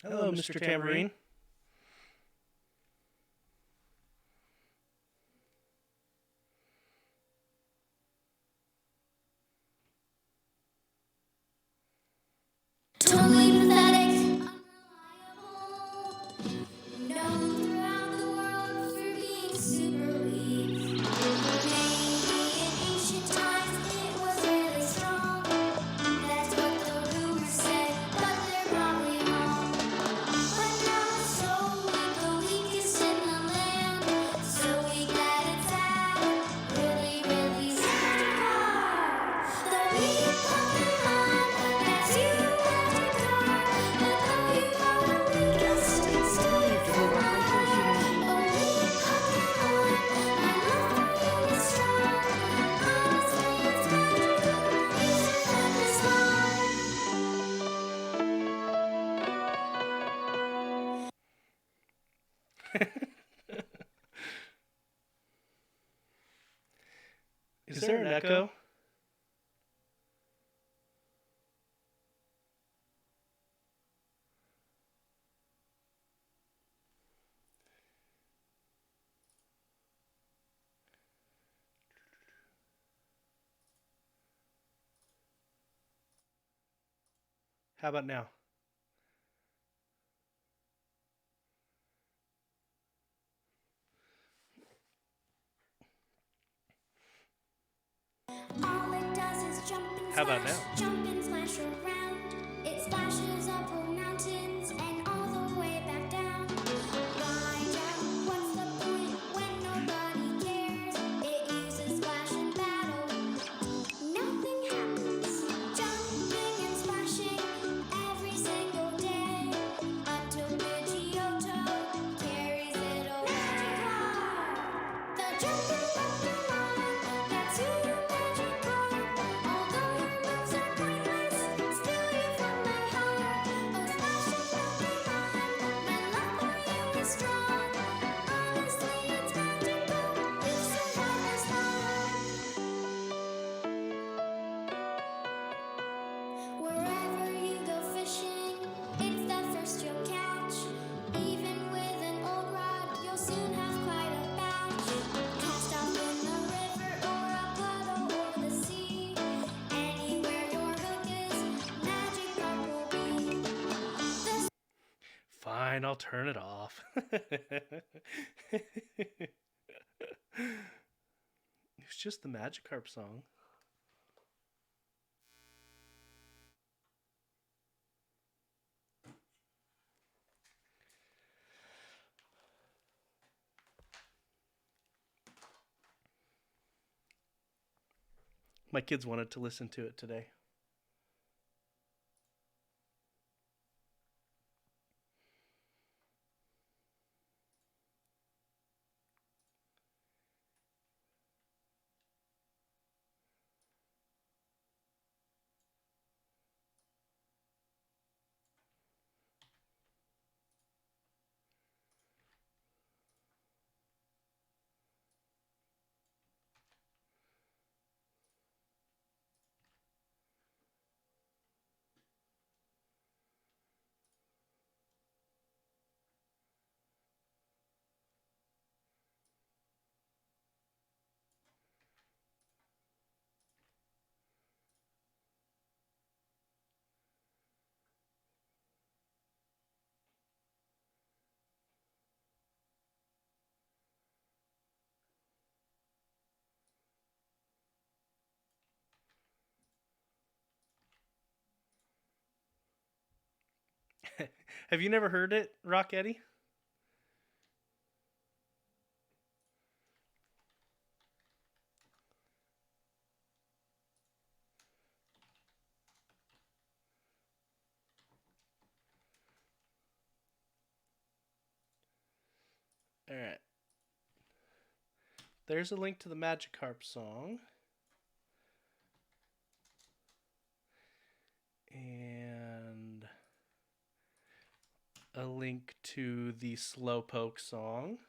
Hello, Mr. Tambourine. Totally pathetic, unreliable, known throughout the world for being super weak. Maybe in ancient times it was really strong. That's what the rumors say, but they're probably wrong. But now it's so weak, the weakest in the land. So weak that it's sad, really, really sad. The weak Pokemon, that's you. Is there an echo? How about now? All it does is jump and How about splash, now? jump and splash around. It splashes up on mountains and all the way back down. Why, Jack, what's the point when nobody cares? It uses splash in battle. Nothing happens. Jumping and splashing every single day until Pidgeotto carries it away. The jumping Pokemon, that's who you magic are. Although your moves are pointless, still you fill my heart. Oh, splashing Pokemon, my love for you is strong. Honestly, it's magical. You survive this long. Wherever you go fishing, it's the first you'll catch. Even with an old rod, you'll soon have quite a batch. Cast off in the river or a puddle or the sea. Anywhere your hook is, magic carp will be. The Fine, I'll turn it off. It's just the Magikarp song. My kids wanted to listen to it today. Have you never heard it, Rock Eddie? All right. There's a link to the Magikarp song. And a link to the Slowpoke song.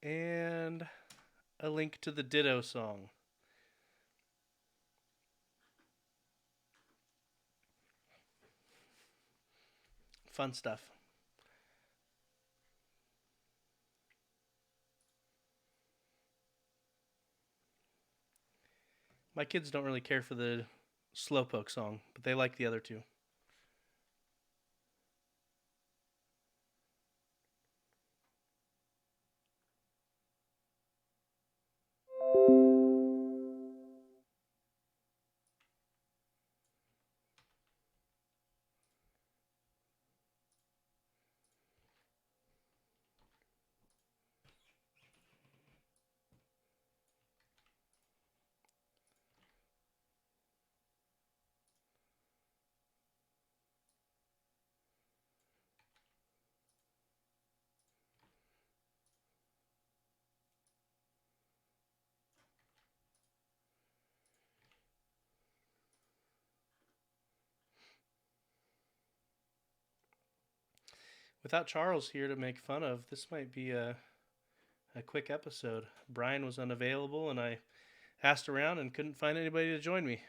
and a link to the Ditto song. Fun stuff. My kids don't really care for the Slowpoke song, but they like the other two. Without Charles here to make fun of, this might be a quick episode. Brian was unavailable, and I asked around and couldn't find anybody to join me.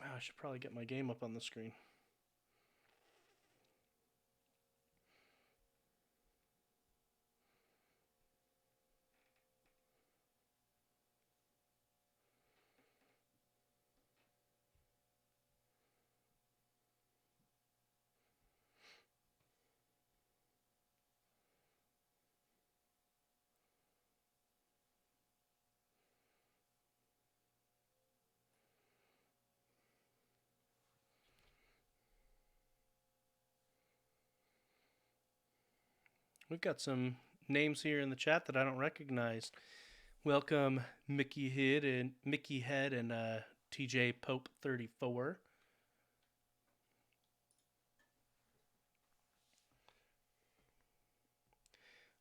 I should probably get my game up on the screen. We've got some names here in the chat that I don't recognize. Welcome, Mickey Head and TJ Pope 34.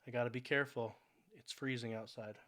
I gotta be careful. It's freezing outside.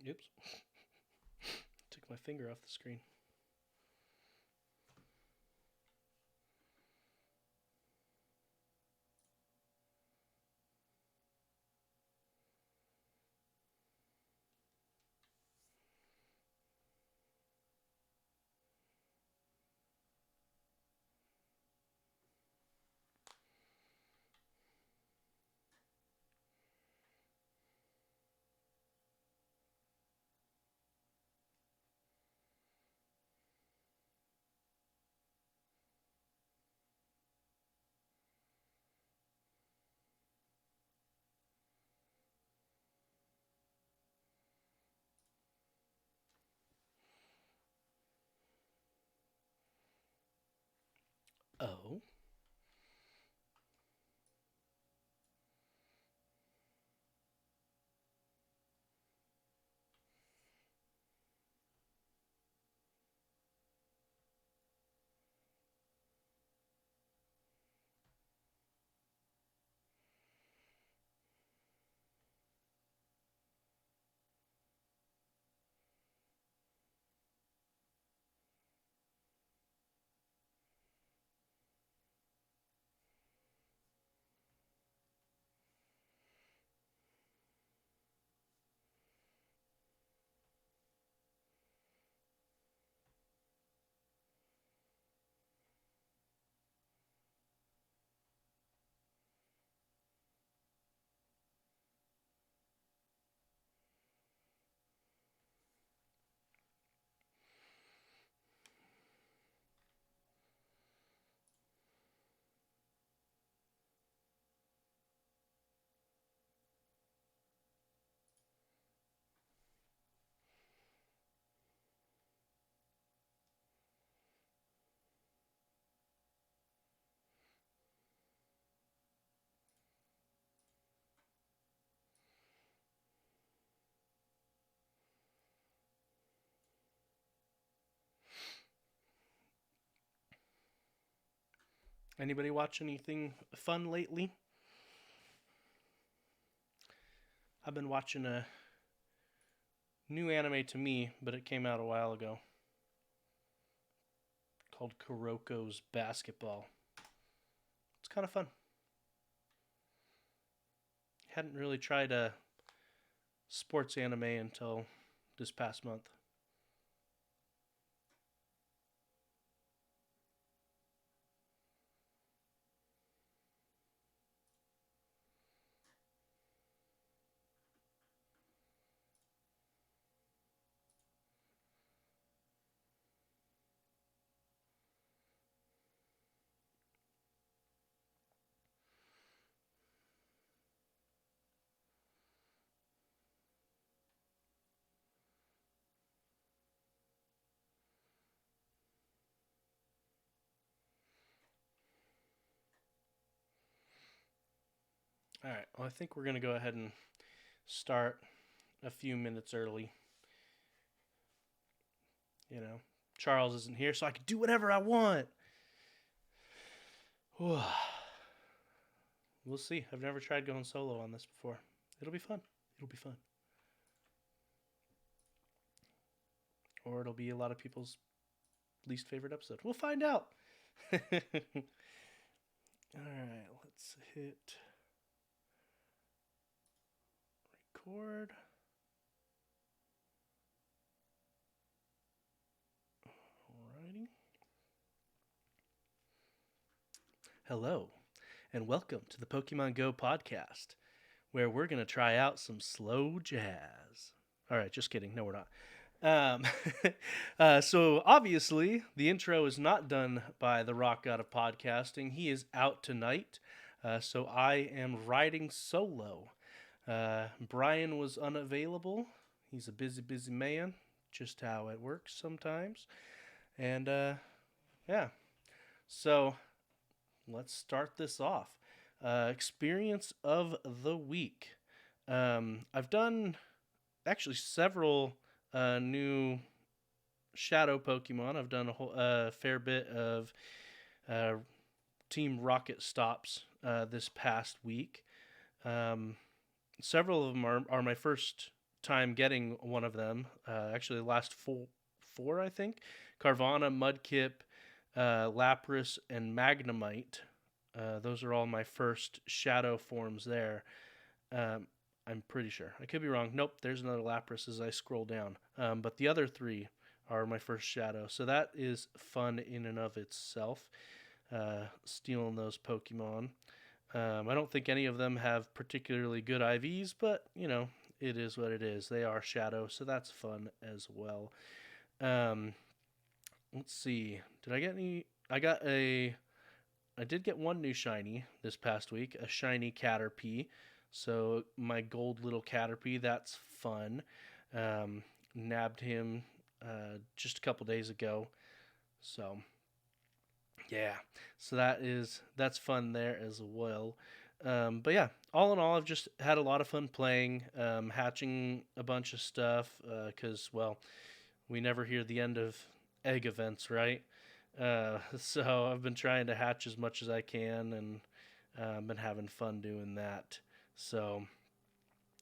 Oops. Took my finger off the screen. Oh. Anybody watch anything fun lately? I've been watching a new anime to me, but it came out a while ago, called Kuroko's Basketball. It's kind of fun. Hadn't really tried a sports anime until this past month. All right, well, I think we're going to go ahead and start a few minutes early. You know, Charles isn't here, so I can do whatever I want. We'll see. I've never tried going solo on this before. It'll be fun. It'll be fun. Or it'll be a lot of people's least favorite episode. We'll find out. All right, let's hit record. Alrighty. Hello, and welcome to the Pokemon GO Podcast, where we're going to try out some slow jazz. All right, just kidding. No, we're not. So obviously, the intro is not done by the rock god of podcasting. He is out tonight, so I am riding solo. Brian was unavailable. He's a busy man, just how it works sometimes. And yeah, so let's start this off. Experience of the week. I've done actually several new shadow Pokemon. I've done a whole fair bit of Team Rocket stops this past week. Several of them are my first time getting one of them. Actually, the last four, I think. Carvana, Mudkip, Lapras, and Magnemite. Those are all my first shadow forms there. I'm pretty sure. I could be wrong. Nope, there's another Lapras as I scroll down. But the other three are my first shadow. So that is fun in and of itself, stealing those Pokemon. I don't think any of them have particularly good IVs, but, it is what it is. They are shadow, so that's fun as well. Let's see. Did I get any? I did get one new shiny this past week, a shiny Caterpie. So my gold little Caterpie, that's fun. Nabbed him just a couple days ago. So yeah, so that's fun there as well. But yeah, all in all, I've just had a lot of fun playing, hatching a bunch of stuff, because, well, we never hear the end of egg events, right? So I've been trying to hatch as much as I can, and been having fun doing that. So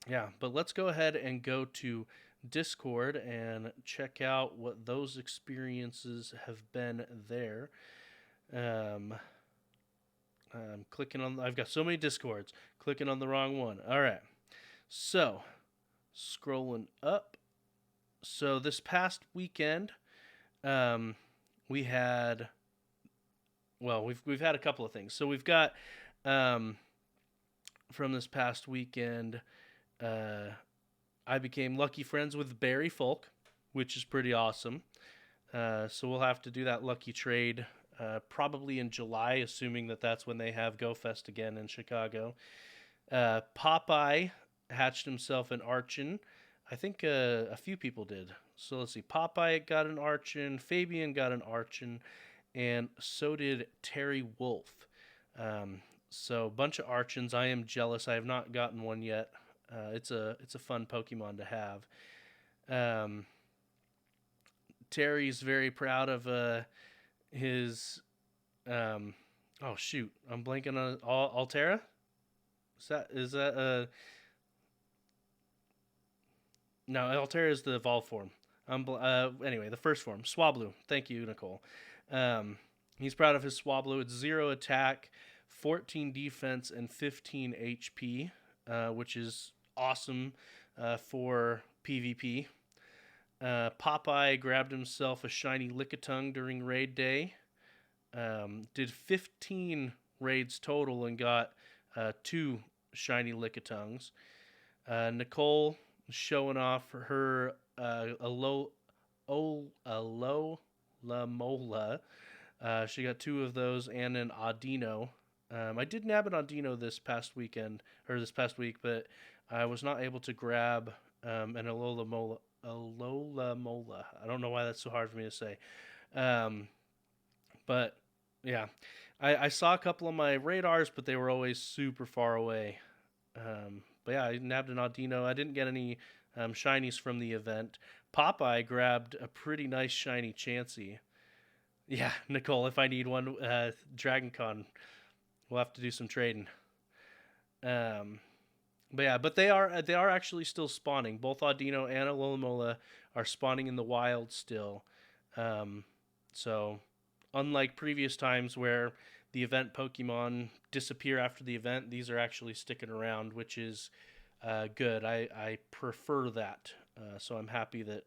yeah, but let's go ahead and go to Discord and check out what those experiences have been there. I'm clicking on. I've got so many Discords. Clicking on the wrong one. All right. So, scrolling up. So this past weekend, we had. Well, we've had a couple of things. So we've got from this past weekend. I became lucky friends with Barry Folk, which is pretty awesome. So we'll have to do that lucky trade probably in July, assuming that that's when they have Go Fest again in Chicago. Popeye hatched himself an Archon. I think a few people did. So let's see. Popeye got an Archon. Fabian got an Archon. And so did Terry Wolf. So a bunch of Archons. I am jealous. I have not gotten one yet. It's a fun Pokemon to have. Terry's very proud of his. Oh shoot! I'm blanking on Altera. Is that no? Altera is the evolved form. Anyway, the first form, Swablu. Thank you, Nicole. He's proud of his Swablu. It's 0 attack, 14 defense, and 15 HP, which is awesome for PvP. Popeye grabbed himself a shiny Lickitung during raid day. Did 15 raids total and got 2 shiny Lickitungs. Nicole showing off her Alomola. She got 2 of those and an Audino. I did nab an Audino this past week, but I was not able to grab an Alomola. I don't know why that's so hard for me to say. But yeah, I saw a couple on my radars, but they were always super far away. But yeah, I nabbed an Audino. I didn't get any shinies from the event. Popeye grabbed a pretty nice shiny Chansey. Yeah, Nicole, if I need one, Dragon Con, we'll have to do some trading. But they are actually still spawning. Both Audino and Alomola are spawning in the wild still. So unlike previous times where the event Pokemon disappear after the event, these are actually sticking around, which is good. I prefer that. So I'm happy that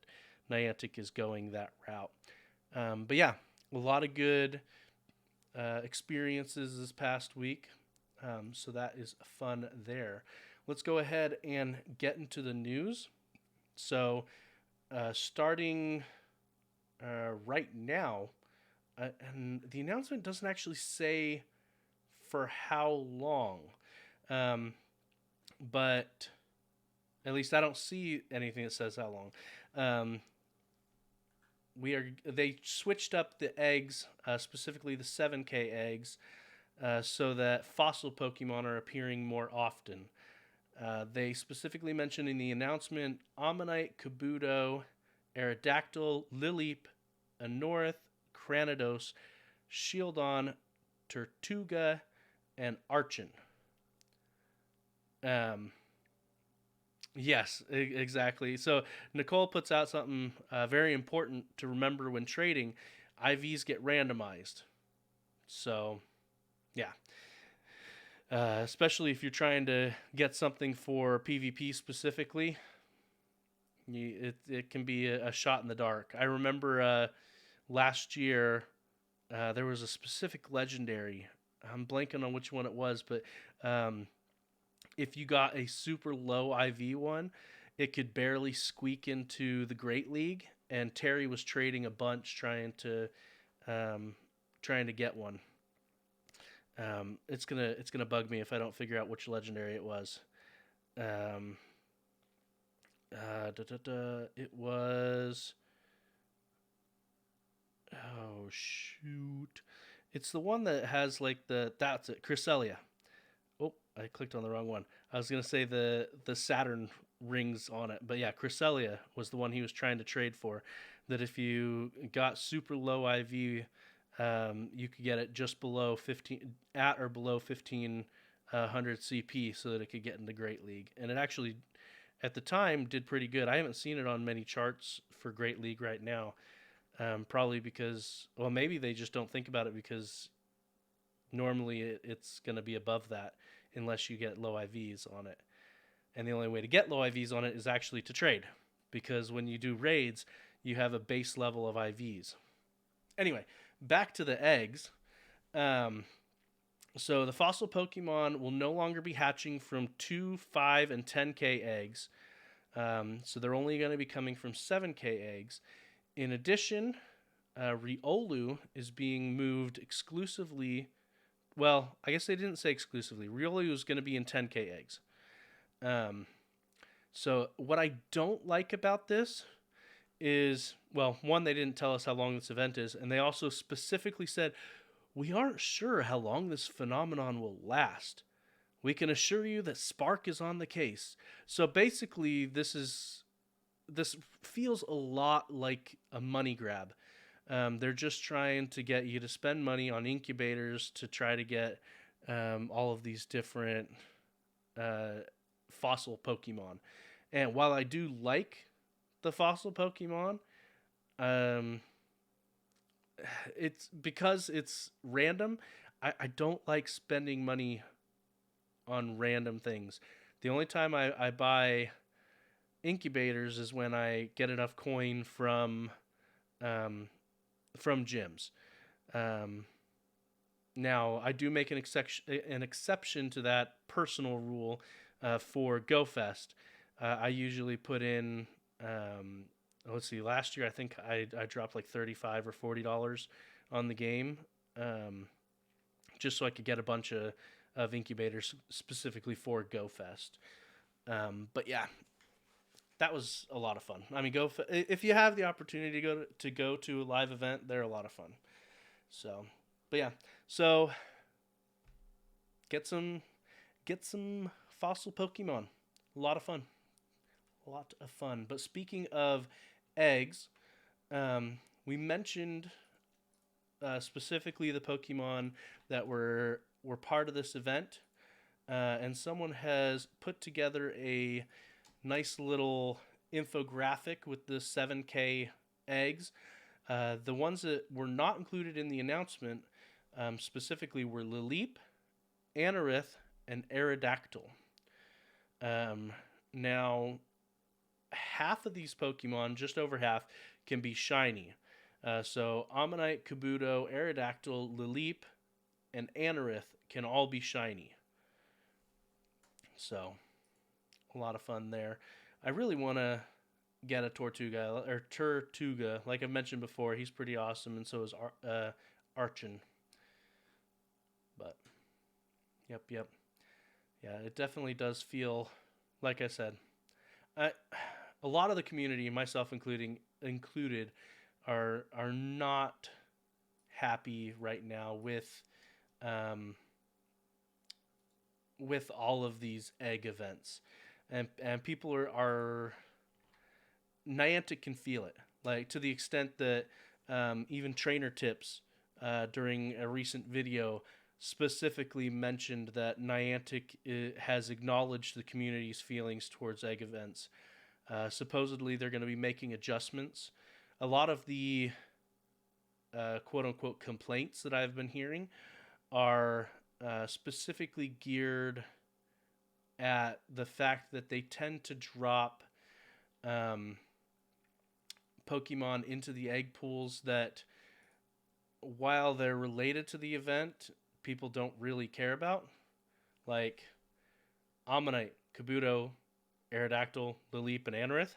Niantic is going that route. But yeah, a lot of good experiences this past week. So that is fun there. Let's go ahead and get into the news. So starting right now, and the announcement doesn't actually say for how long, but at least I don't see anything that says how long. They switched up the eggs, specifically the 7K eggs, so that fossil Pokemon are appearing more often. They specifically mentioned in the announcement Ammonite, Kabuto, Aerodactyl, Lileep, Anorith, Cranidos, Shieldon, Tortuga, and Archon. Yes, exactly. So Nicole puts out something very important to remember when trading. IVs get randomized. So yeah, especially if you're trying to get something for PvP specifically, it can be a shot in the dark. I remember last year there was a specific legendary. I'm blanking on which one it was, but um, if you got a super low IV one, it could barely squeak into the Great League. And Terry was trading a bunch um, trying to get one. It's gonna bug me if I don't figure out which legendary it was. Um, it was, oh shoot, it's the one that has like that's it, Cresselia. Oh, I clicked on the wrong one. I was gonna say the Saturn rings on it, but yeah, Cresselia was the one he was trying to trade for. That if you got super low IV, you could get it just below 15, at or below 1500 CP, so that it could get into Great League. And it actually, at the time, did pretty good. I haven't seen it on many charts for Great League right now. Probably because, well, maybe they just don't think about it because normally it's going to be above that unless you get low IVs on it. And the only way to get low IVs on it is actually to trade, because when you do raids, you have a base level of IVs. Anyway, back to the eggs. Um, so the fossil Pokemon will no longer be hatching from 2, 5, and 10K eggs. So they're only going to be coming from 7K eggs. In addition, Riolu is being moved exclusively. Well, I guess they didn't say exclusively. Riolu is going to be in 10K eggs. Um, so what I don't like about this is, well, one, they didn't tell us how long this event is, and they also specifically said, we aren't sure how long this phenomenon will last. We can assure you that Spark is on the case. So basically, this feels a lot like a money grab. They're just trying to get you to spend money on incubators to try to get all of these different fossil Pokemon. And while I do like the fossil Pokemon, um, it's because it's random. I don't like spending money on random things. The only time I buy incubators is when I get enough coin um, from gyms. Um, Now, I do make an exception to that personal rule for Go Fest. I usually put in, let's see, last year I think I dropped like $35 or $40 on the game, um, just so I could get a bunch of incubators specifically for Go Fest. But yeah, that was a lot of fun. I mean, if you have the opportunity to go to a live event, they're a lot of fun. So, but yeah, so get some fossil Pokemon. A lot of fun. A lot of fun. But speaking of eggs, we mentioned specifically the Pokemon that were part of this event, and someone has put together a nice little infographic with the 7K eggs. The ones that were not included in the announcement specifically were Lileep, Anorith, and Aerodactyl. Now, half of these Pokemon, just over half, can be shiny. So Ammonite, Kabuto, Aerodactyl, Lileep, and Anorith can all be shiny. So, a lot of fun there. I really want to get a Tortuga. Like I mentioned before, he's pretty awesome, and so is Archon. But, yep. Yeah, it definitely does feel, like I said, a lot of the community, myself included, are not happy right now with all of these egg events, and people are Niantic can feel it, like to the extent that even Trainer Tips during a recent video specifically mentioned that Niantic has acknowledged the community's feelings towards egg events. Supposedly, they're going to be making adjustments. A lot of the quote-unquote complaints that I've been hearing are specifically geared at the fact that they tend to drop Pokemon into the egg pools that, while they're related to the event, people don't really care about. Like Ammonite, Kabuto, Aerodactyl, Lileep, and Anorith.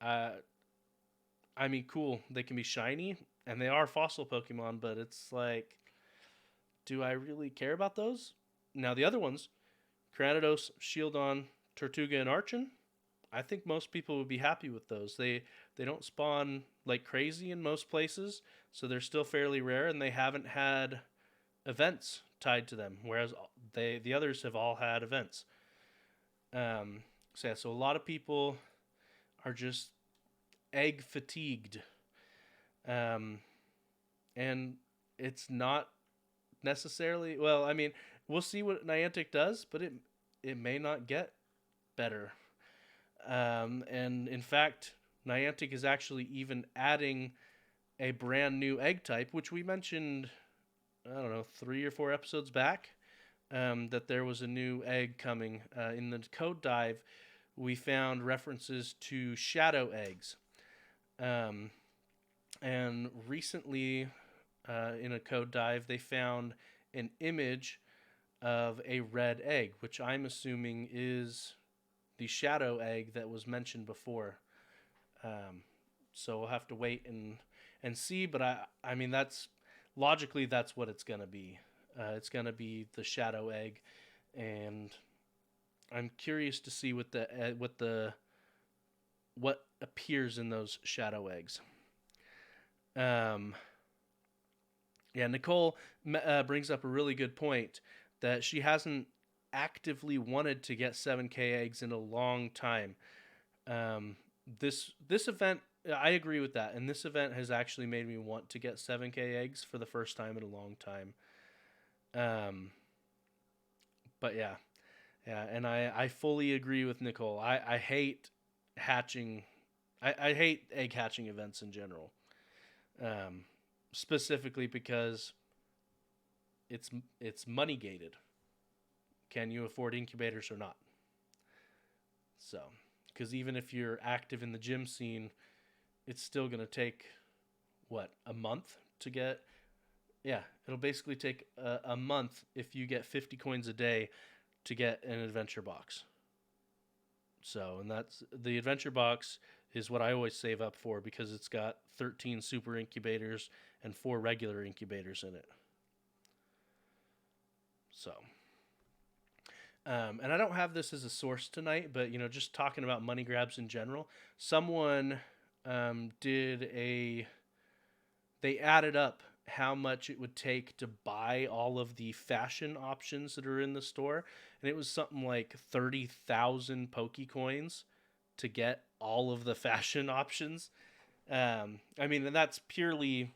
I mean, cool. They can be shiny, and they are fossil Pokemon, but it's like, do I really care about those? Now, the other ones, Cranidos, Shieldon, Tortuga, and Archon, I think most people would be happy with those. They don't spawn like crazy in most places, so they're still fairly rare, and they haven't had events tied to them, whereas the others have all had events. So a lot of people are just egg fatigued, and it's not necessarily, well, I mean, we'll see what Niantic does, but it may not get better. And in fact, Niantic is actually even adding a brand new egg type, which we mentioned, I don't know, 3 or 4 episodes back, that there was a new egg coming. In the code dive, we found references to shadow eggs. And recently, in a code dive, they found an image of a red egg, which I'm assuming is the shadow egg that was mentioned before. So we'll have to wait and see, but I mean, that's logically that's what it's gonna be. It's gonna be the shadow egg, and I'm curious to see what appears in those shadow eggs. Yeah, Nicole brings up a really good point that she hasn't actively wanted to get 7K eggs in a long time. This event, I agree with that, and this event has actually made me want to get 7K eggs for the first time in a long time. But yeah, and I fully agree with Nicole. I hate hatching. I hate egg hatching events in general. Specifically because it's money gated. Can you afford incubators or not? So, because even if you're active in the gym scene, it's still going to take, a month to get? Yeah, it'll basically take a month if you get 50 coins a day to get an adventure box. So, and that's the adventure box is what I always save up for because it's got 13 super incubators and 4 regular incubators in it. So, and I don't have this as a source tonight, but just talking about money grabs in general, someone they added up how much it would take to buy all of the fashion options that are in the store, and it was something like 30,000 Pokecoins to get all of the fashion options. I mean, and that's purely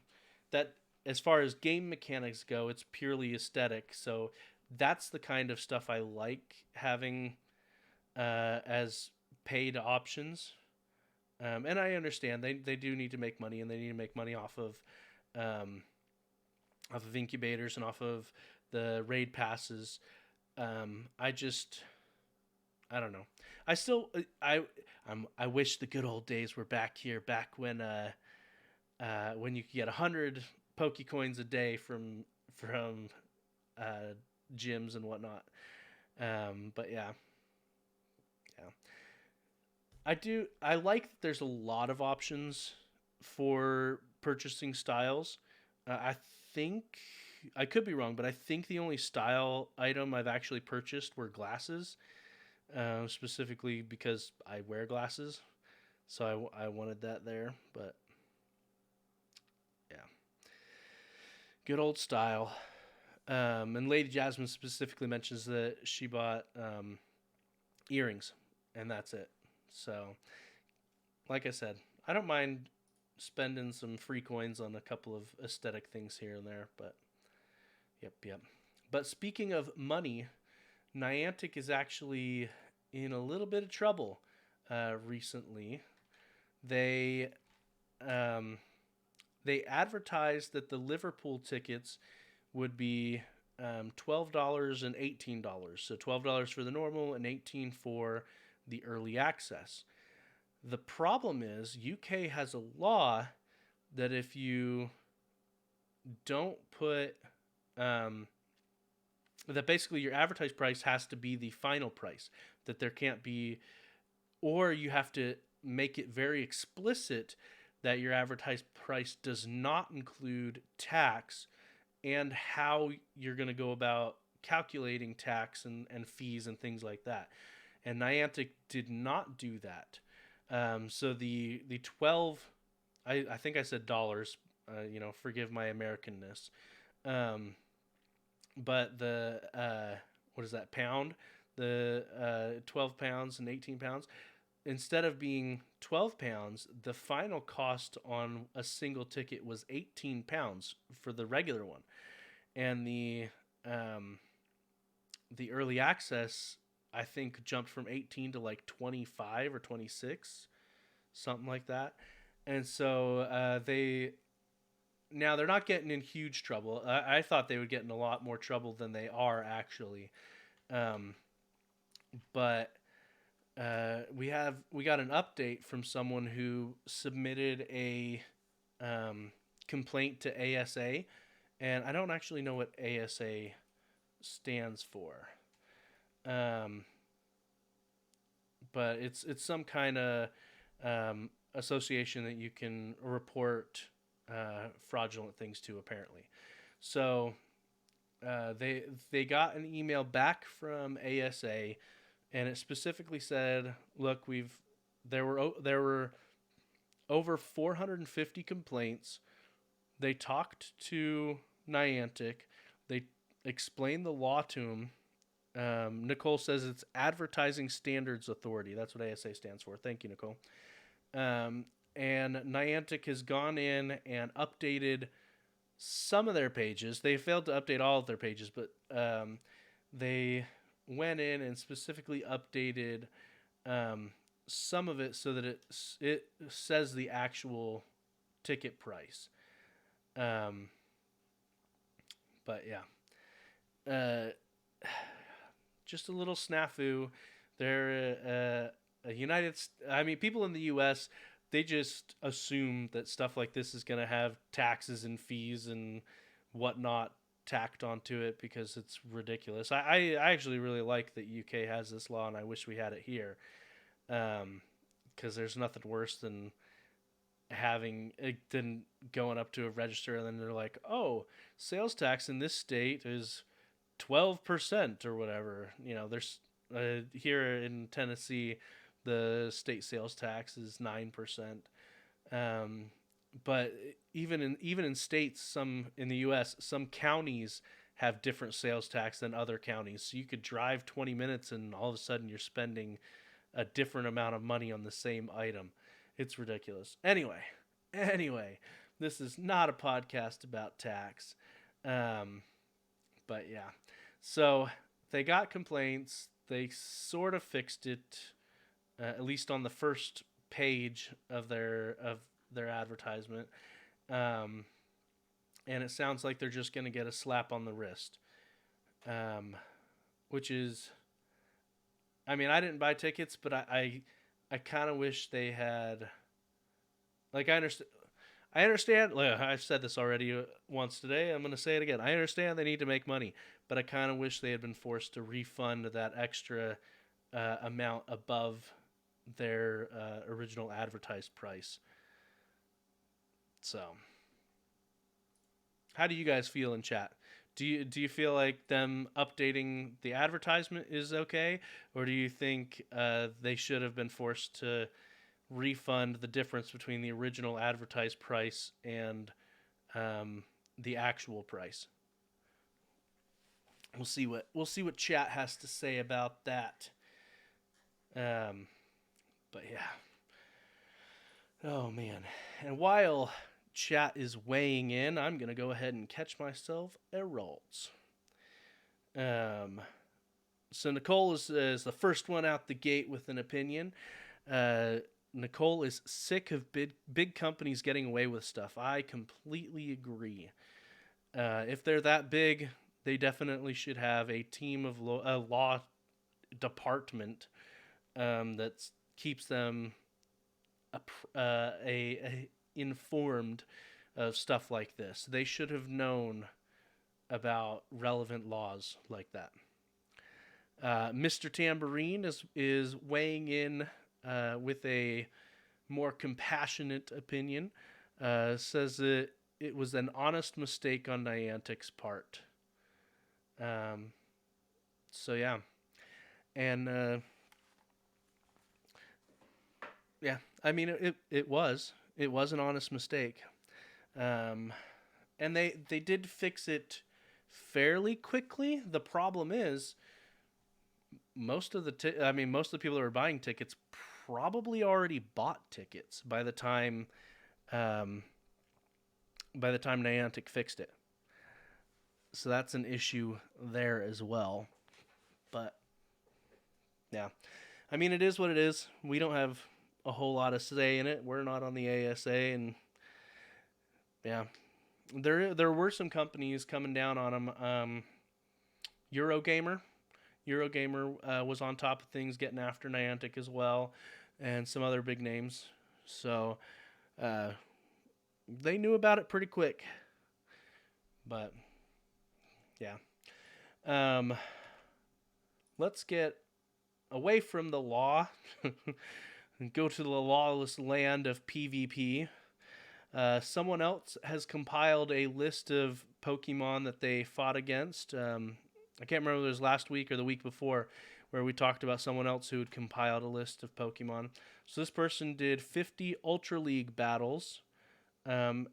that. As far as game mechanics go, it's purely aesthetic. So that's the kind of stuff I like having as paid options. And I understand they do need to make money, and they need to make money off of incubators and off of the raid passes. I don't know. I wish the good old days were back here, back when you could get 100 Pokecoins a day from gyms and whatnot. But yeah. I like that there's a lot of options for purchasing styles. I think I could be wrong, but I think the only style item I've actually purchased were glasses, specifically because I wear glasses, so I wanted that there. But yeah, good old style. And Lady Jasmine specifically mentions that she bought earrings, and that's it. So, like I said, I don't mind spending some free coins on a couple of aesthetic things here and there, but Yep. But speaking of money, Niantic is actually in a little bit of trouble recently. They um, they advertised that the Liverpool tickets would be $12 and $18. So $12 for the normal and $18 for the early access. The problem is UK has a law that if you don't put that basically your advertised price has to be the final price, that there can't be, or you have to make it very explicit that your advertised price does not include tax and how you're going to go about calculating tax and fees and things like that. And Niantic did not do that. So the 12, I think I said dollars, forgive my Americanness. But the what is that, pound? The 12 pounds and 18 pounds. Instead of being 12 pounds, the final cost on a single ticket was 18 pounds for the regular one. And the early access, I think, jumped from 18 to like 25 or 26, something like that. And so they're not getting in huge trouble. I thought they would get in a lot more trouble than they are actually. But we got an update from someone who submitted a complaint to ASA, and I don't actually know what ASA stands for. But it's some kind of association that you can report fraudulent things to, apparently. So they got an email back from ASA, and it specifically said, "Look, there were over 450 complaints. They talked to Niantic. They explained the law to them." Nicole says it's Advertising Standards Authority. That's what ASA stands for. Thank you, Nicole. And Niantic has gone in and updated some of their pages. They failed to update all of their pages, but they went in and specifically updated some of it so that it says the actual ticket price. But yeah, just a little snafu. They're people in the U.S., they just assume that stuff like this is going to have taxes and fees and whatnot tacked onto it because it's ridiculous. I actually really like that UK has this law, and I wish we had it here, because there's nothing worse than going up to a register and then they're like, "Oh, sales tax in this state is 12% or whatever." There's here in Tennessee, the state sales tax is 9%. But even in states, some in the U.S., some counties have different sales tax than other counties. So you could drive 20 minutes and all of a sudden you're spending a different amount of money on the same item. It's ridiculous. Anyway, this is not a podcast about tax. But yeah, so they got complaints. They sort of fixed it, at least on the first page of their advertisement. And it sounds like they're just going to get a slap on the wrist, which is, I mean, I didn't buy tickets, but I kind of wish they had, like, I understand, I've said this already once today, I'm going to say it again. I understand they need to make money, but I kind of wish they had been forced to refund that extra amount above their original advertised price. So, how do you guys feel in chat? Do you feel like them updating the advertisement is okay, or do you think they should have been forced to refund the difference between the original advertised price and the actual price? We'll see what chat has to say about that. But yeah. Oh man. And while chat is weighing in, I'm gonna go ahead and catch myself a Rolls. So Nicole is the first one out the gate with an opinion. Nicole is sick of big companies getting away with stuff. I completely agree. If they're that big, they definitely should have a team of a law department that keeps them informed of stuff like this. They should have known about relevant laws like that. Mr. Tambourine is weighing in with a more compassionate opinion. Says that it was an honest mistake on Niantic's part. So yeah, and yeah, I mean it was an honest mistake, and they did fix it fairly quickly. The problem is most of the people that were buying tickets probably already bought tickets by the time Niantic fixed it. So that's an issue there as well. But yeah, I mean, it is what it is. We don't have a whole lot of say in it. We're not on the ASA, and yeah, there were some companies coming down on them. Eurogamer was on top of things, getting after Niantic as well, and some other big names. So they knew about it pretty quick. But yeah, let's get away from the law and go to the lawless land of PvP. Someone else has compiled a list of Pokemon that they fought against. I can't remember if it was last week or the week before where we talked about someone else who had compiled a list of Pokemon. So this person did 50 Ultra League battles and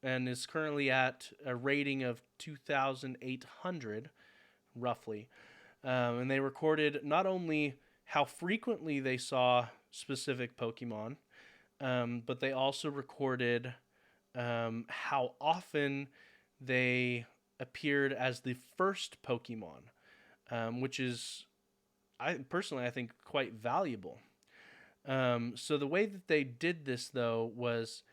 is currently at a rating of 2,800, roughly. And they recorded not only how frequently they saw specific Pokemon, but they also recorded how often they appeared as the first Pokemon, which is, I think, quite valuable. So the way that they did this, though, was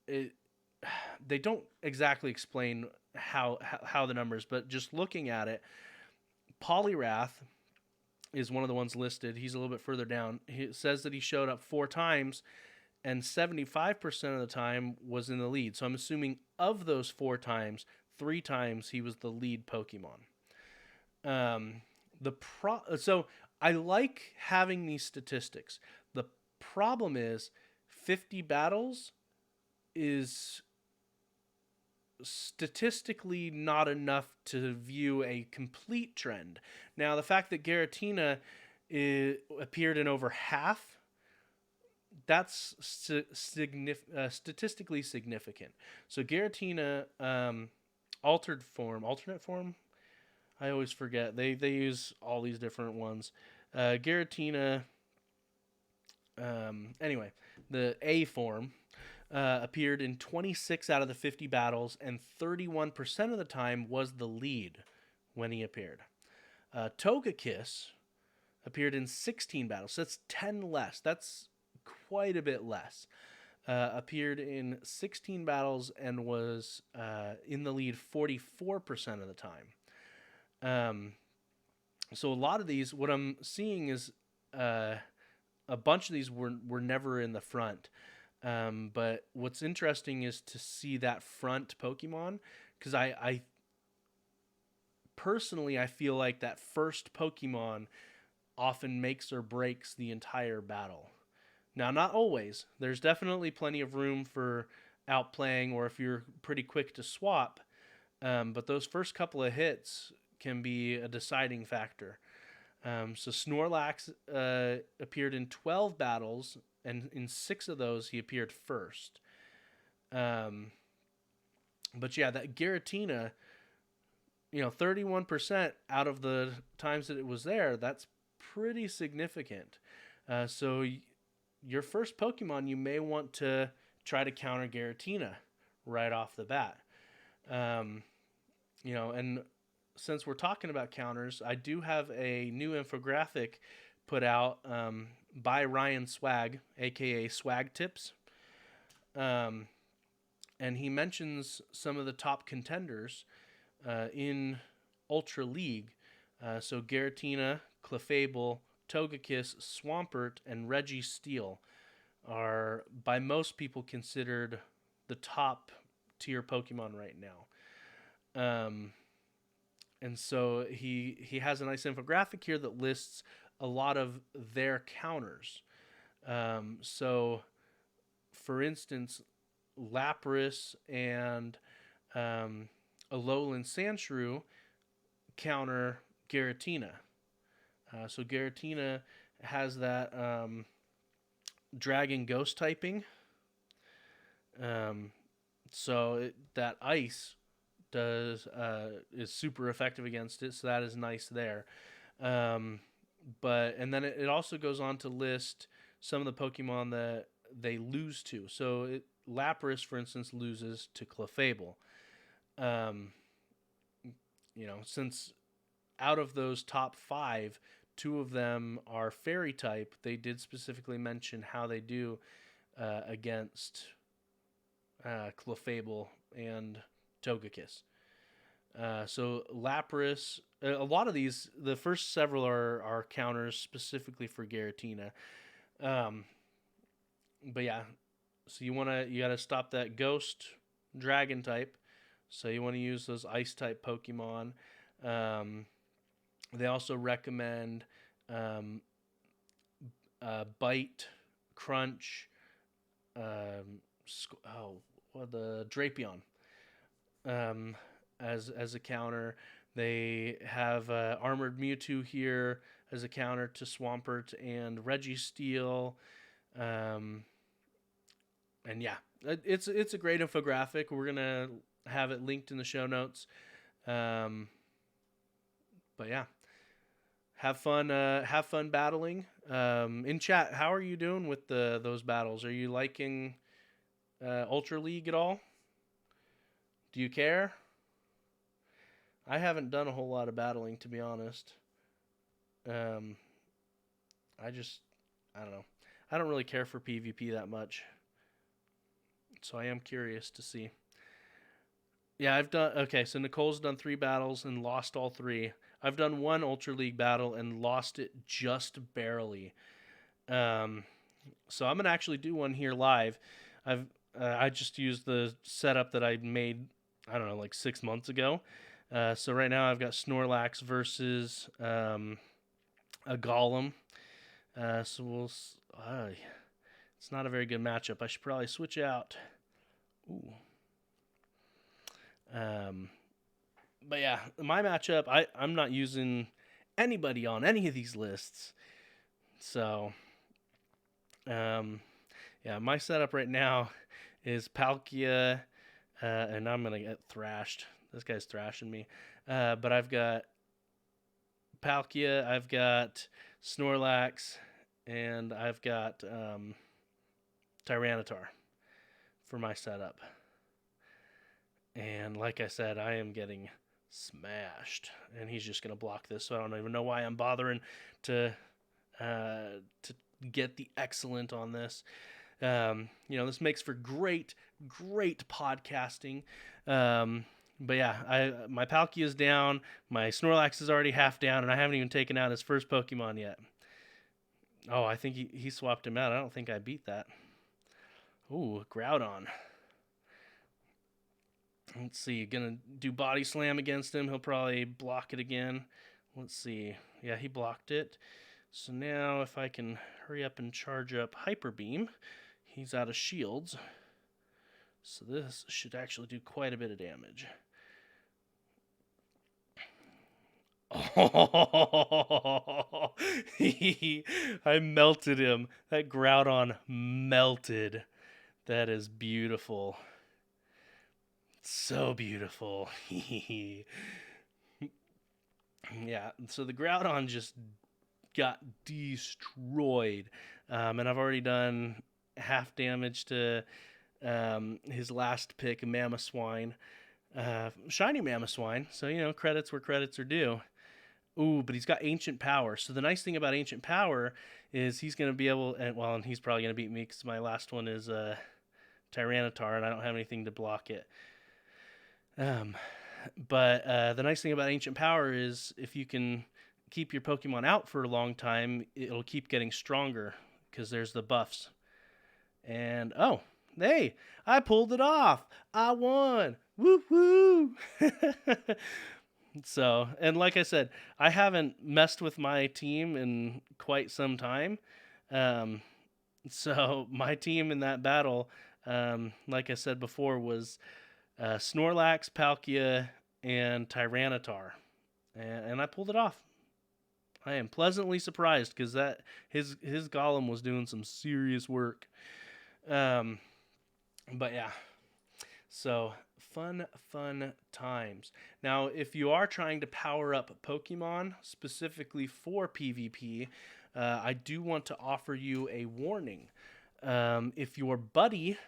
they don't exactly explain how the numbers, but just looking at it, Poliwrath is one of the ones listed. He's a little bit further down. He says that he showed up 4 times, and 75% of the time was in the lead. So I'm assuming of those 4 times, 3 times he was the lead Pokemon. So I like having these statistics. The problem is 50 battles is statistically not enough to view a complete trend. Now, the fact that Giratina appeared in over half, that's statistically significant. So Giratina, alternate form, I always forget. They use all these different ones. Giratina, anyway, the A form, appeared in 26 out of the 50 battles, and 31% of the time was the lead when he appeared. Togekiss appeared in 16 battles. So that's 10 less. That's quite a bit less. Appeared in 16 battles and was in the lead 44% of the time. So a lot of these, what I'm seeing is a bunch of these were never in the front. But what's interesting is to see that front Pokemon, because I personally, I feel like that first Pokemon often makes or breaks the entire battle. Now, not always. There's definitely plenty of room for outplaying, or if you're pretty quick to swap. But those first couple of hits can be a deciding factor. So Snorlax appeared in 12 battles, and in 6 of those he appeared first. But yeah, that Giratina, 31% out of the times that it was there, that's pretty significant. So your first Pokemon, you may want to try to counter Giratina right off the bat. And since we're talking about counters, I do have a new infographic put out by Ryan Swag, aka Swag Tips. Um, and he mentions some of the top contenders in Ultra League. So Garatina, Clefable, Togekiss, Swampert, and Registeel are by most people considered the top tier Pokemon right now. And so he has a nice infographic here that lists a lot of their counters. So, for instance, Lapras and Alolan Sandshrew counter Giratina. So Giratina has that Dragon Ghost typing. That ice is super effective against it, so that is nice there. And then it also goes on to list some of the Pokemon that they lose to. So Lapras, for instance, loses to Clefable. Since out of those top 5, 2 of them are Fairy type, they did specifically mention how they do against Clefable and Togekiss. So Lapras, a lot of these, the first several are counters specifically for Giratina. But yeah, so you gotta stop that Ghost Dragon type. So you want to use those Ice type Pokemon. They also recommend Bite, Crunch, the Drapion as a counter. They have Armored Mewtwo here as a counter to Swampert and Registeel. And yeah, it's a great infographic. We're gonna have it linked in the show notes. But yeah, have fun battling. In chat, how are you doing with those battles? Are you liking Ultra League at all? Do you care? I haven't done a whole lot of battling, to be honest. I don't know. I don't really care for PvP that much. So I am curious to see. Yeah, so Nicole's done 3 battles and lost all 3. I've done 1 Ultra League battle and lost it just barely. So I'm going to actually do one here live. I just used the setup that I made, I don't know, like 6 months ago. So right now I've got Snorlax versus a Golem. It's not a very good matchup. I should probably switch out. Ooh. But yeah, my matchup, I'm not using anybody on any of these lists. So, yeah, my setup right now is Palkia, and I'm going to get thrashed. This guy's thrashing me. But I've got Palkia, I've got Snorlax, and I've got Tyranitar for my setup. And like I said, I am getting smashed, and he's just going to block this, so I don't even know why I'm bothering to get the excellent on this. This makes for great podcasting. But yeah, my Palkia is down, my Snorlax is already half down, and I haven't even taken out his first Pokemon yet. Oh, I think he swapped him out. I don't think I beat that. Ooh, Groudon. Let's see, gonna do Body Slam against him. He'll probably block it again. Let's see. Yeah, he blocked it. So now if I can hurry up and charge up Hyper Beam, he's out of shields. So this should actually do quite a bit of damage. Oh, I melted him. That Groudon melted. That is beautiful. So beautiful. Yeah, so the Groudon just got destroyed. And I've already done half damage to his last pick, Mamoswine. Shiny Mamoswine. So, credits where credits are due. Ooh, but he's got Ancient Power. So the nice thing about Ancient Power is he's going to be able, and he's probably going to beat me because my last one is Tyranitar, and I don't have anything to block it. But the nice thing about Ancient Power is if you can keep your Pokemon out for a long time, it'll keep getting stronger because there's the buffs. And hey, I pulled it off. I won. Woo woo. So, and like I said, I haven't messed with my team in quite some time. Um, so my team in that battle, like I said before, was Snorlax, Palkia, and Tyranitar, and I pulled it off. I am pleasantly surprised because that his Golem was doing some serious work. But yeah, so fun times. Now, if you are trying to power up Pokemon specifically for PvP, I do want to offer you a warning. If your buddy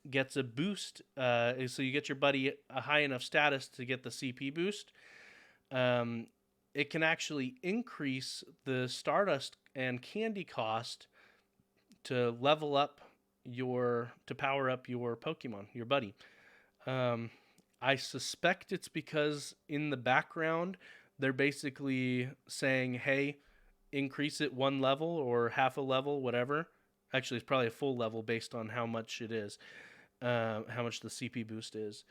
gets a boost, so you get your buddy a high enough status to get the CP boost, it can actually increase the Stardust and Candy cost to level up to power up your Pokemon, your buddy. I suspect it's because in the background they're basically saying, "Hey, increase it one level or half a level, whatever." Actually, it's probably a full level based on how much it is, how much the CP boost is.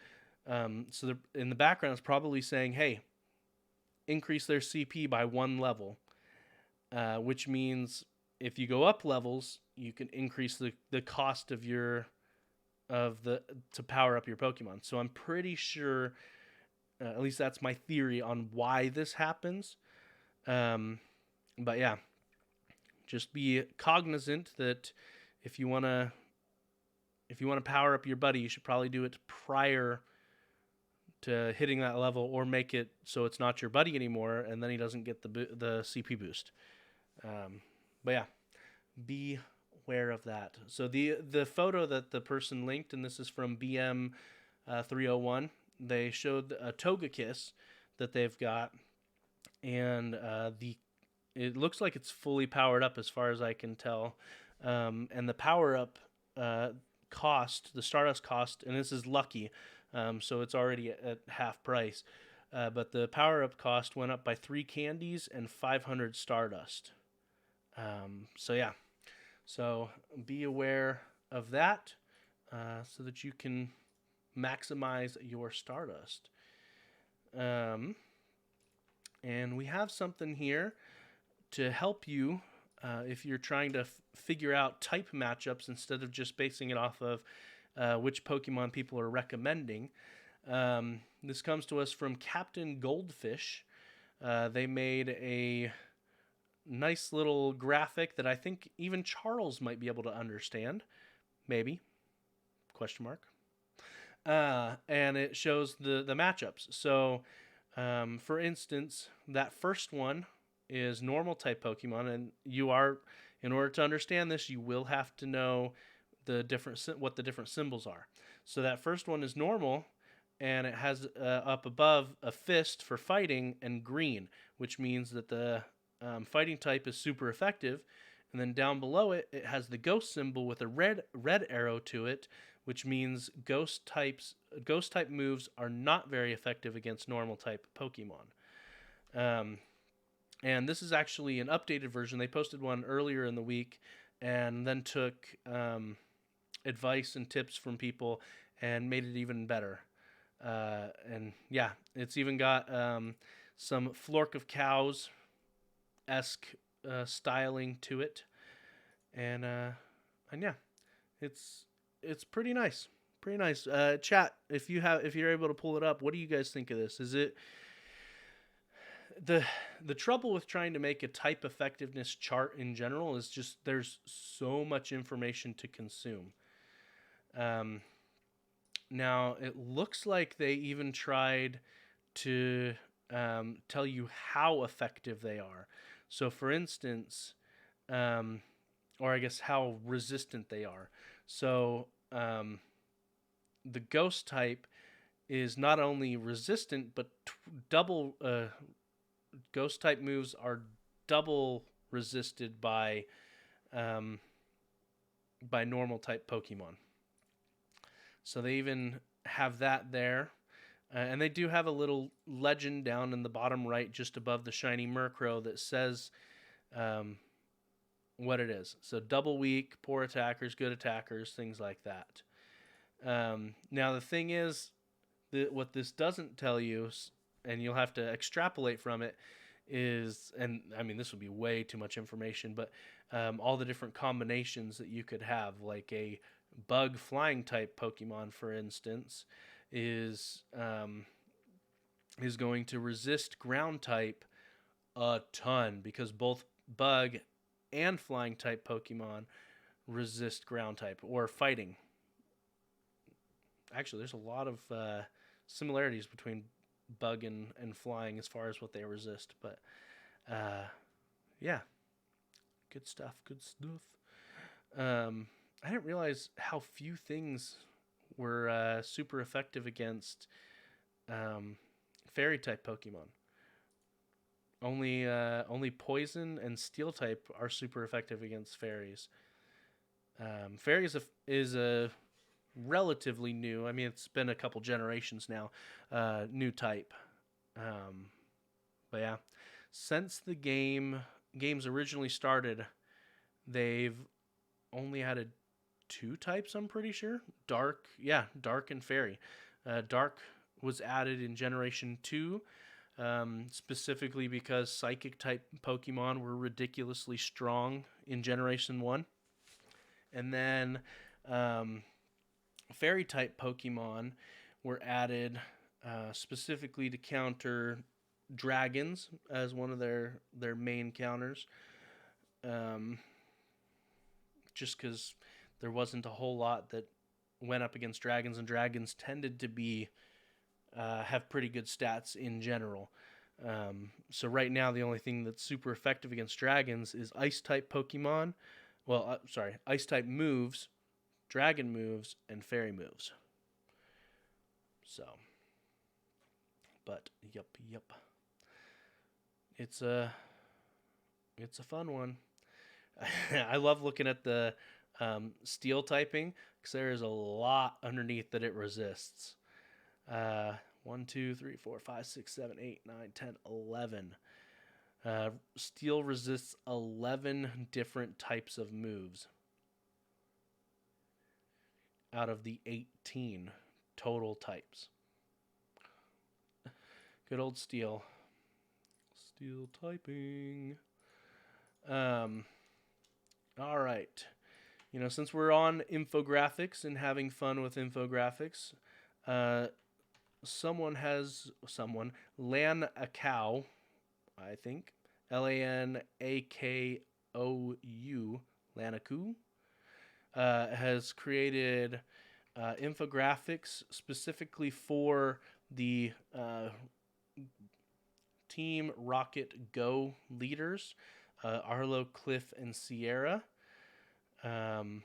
So in the background, it's probably saying, "Hey, increase their CP by one level," which means if you go up levels, you can increase the cost of to power up your Pokemon. So I'm pretty sure, at least that's my theory on why this happens. But yeah, just be cognizant that if you want to power up your buddy, you should probably do it prior to hitting that level, or make it so it's not your buddy anymore, and then he doesn't get the CP boost. But yeah, be aware of that. So the photo that the person linked, and this is from BM 301, they showed a Togekiss that they've got, and it looks like it's fully powered up as far as I can tell, and the power up cost, the Stardust cost, and this is lucky, so it's already at half price, but the power up cost went up by 3 candies and 500 Stardust. So yeah, so be aware of that, so that you can maximize your Stardust. And we have something here to help you if you're trying to figure out type matchups instead of just basing it off of which Pokemon people are recommending. This comes to us from Captain Goldfish. They made a nice little graphic that I think even Charles might be able to understand. Maybe. Question mark. And it shows the matchups. So, for instance, that first one is normal type Pokemon, and in order to understand this, you will have to know what the different symbols are. So that first one is normal, and it has up above a fist for fighting and green, which means that the fighting type is super effective. And then down below it, it has the ghost symbol with a red arrow to it, which means ghost type moves are not very effective against normal type Pokemon. And this is actually an updated version. They posted one earlier in the week, and then took advice and tips from people and made it even better. And yeah, it's even got some Flork of Cows-esque styling to it, and yeah, it's pretty nice. Pretty nice. Chat, if you're able to pull it up, what do you guys think of this? Is it the trouble with trying to make a type effectiveness chart in general is just there's so much information to consume. Now it looks like they even tried to tell you how effective they are. So for instance, or I guess how resistant they are. So the ghost type is not only resistant, but double ghost type moves are double resisted by normal type Pokemon. So they even have that there. And they do have a little legend down in the bottom right, just above the shiny Murkrow, that says what it is. So double weak, poor attackers, good attackers, things like that. Now the thing is, what this doesn't tell you, and you'll have to extrapolate from it, is, and I mean this would be way too much information, but all the different combinations that you could have, like a bug flying type Pokemon, for instance, is going to resist ground type a ton, because both bug and flying type Pokemon resist ground type, or fighting. Actually, there's a lot of similarities between bug and flying as far as what they resist, but yeah, good stuff. I didn't realize how few things were super effective against fairy type Pokemon. Only poison and steel type are super effective against fairies. Fairies is a relatively new, I mean it's been a couple generations now, new type. But yeah, since the games originally started, they've only added two types, I'm pretty sure. Dark and fairy. Dark was added in Generation 2, specifically because psychic type Pokemon were ridiculously strong in Generation 1. And then fairy type Pokemon were added specifically to counter dragons as one of their main counters. Just because there wasn't a whole lot that went up against dragons, and dragons tended to be have pretty good stats in general. So right now, the only thing that's super effective against dragons is ice type Pokemon. Well, ice type moves, dragon moves, and fairy moves. So, but yep, it's a fun one. I love looking at the steel typing, because there is a lot underneath that it resists. 1, 2, 3, 4, 5, 6, 7, 8, 9, 10, 11. Steel resists 11 different types of moves out of the 18 total types. Good old steel. Steel typing. All right. Since we're on infographics and having fun with infographics, Lan a cow, I think, Lanakou, Lanakou, has created infographics specifically for the Team Rocket Go leaders, Arlo, Cliff, and Sierra. And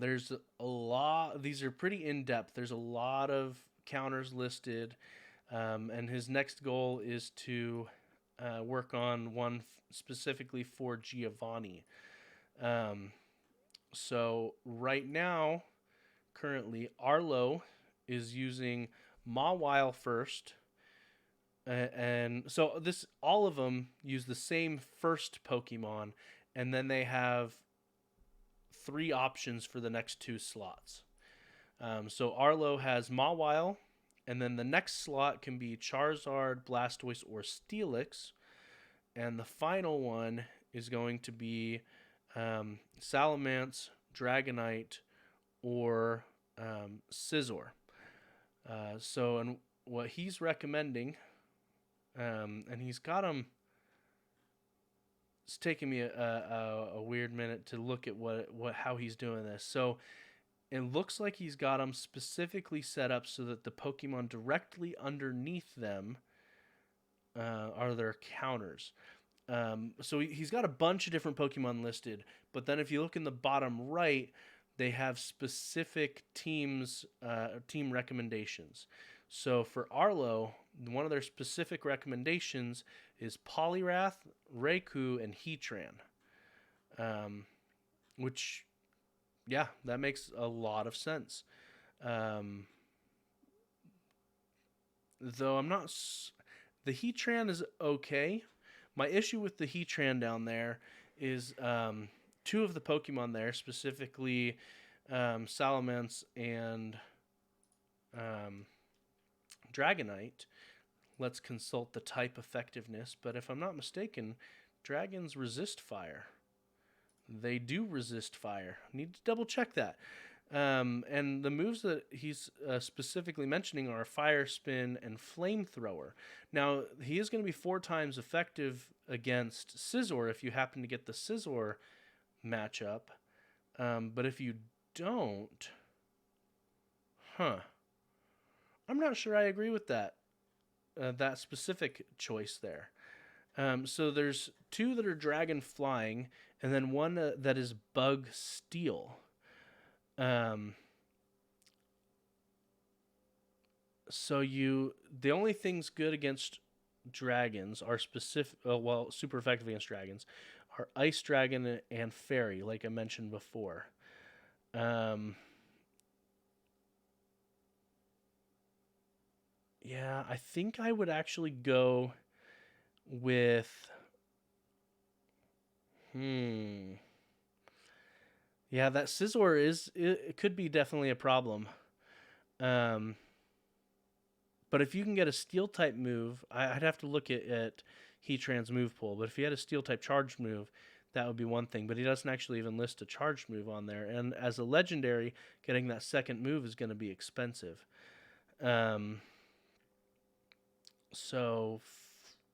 there's a lot, these are pretty in-depth. There's a lot of counters listed. And his next goal is to work on one specifically for Giovanni. So right now, currently, Arlo is using Mawile first. And so all of them use the same first Pokemon, and then they have 3 options for the next 2 slots. So Arlo has Mawile, and then the next slot can be Charizard, Blastoise, or Steelix. And the final one is going to be Salamence, Dragonite, or Scizor. And what he's recommending, and he's got them. It's taking me a weird minute to look at how he's doing this. So it looks like he's got them specifically set up so that the Pokemon directly underneath them are their counters. So he's got a bunch of different Pokemon listed, but then if you look in the bottom right, they have specific team recommendations. So for Arlo, one of their specific recommendations is Poliwrath, Raikou, and Heatran. Um, which, yeah, that makes a lot of sense. Um, though I'm not. The Heatran is okay. My issue with the Heatran down there is two of the Pokemon there, specifically Salamence and um, Dragonite. Let's consult the type effectiveness, but if I'm not mistaken, dragons resist fire. They do resist fire. Need to double check that. And the moves that he's specifically mentioning are Fire Spin and Flamethrower. Now, he is going to be 4 times effective against Scizor if you happen to get the Scizor matchup. But if you don't, I'm not sure I agree with that specific choice there. So there's 2 that are Dragon Flying, and then 1 that is Bug Steel. So the only things good against dragons are super effective against dragons are Ice Dragon and Fairy, like I mentioned before. Yeah, I think I would actually go with. Yeah, that Scizor it could be definitely a problem. But if you can get a Steel type move, I'd have to look at Heatran's move pool. But if he had a Steel type charged move, that would be one thing. But he doesn't actually even list a charged move on there. And as a legendary, getting that second move is going to be expensive. So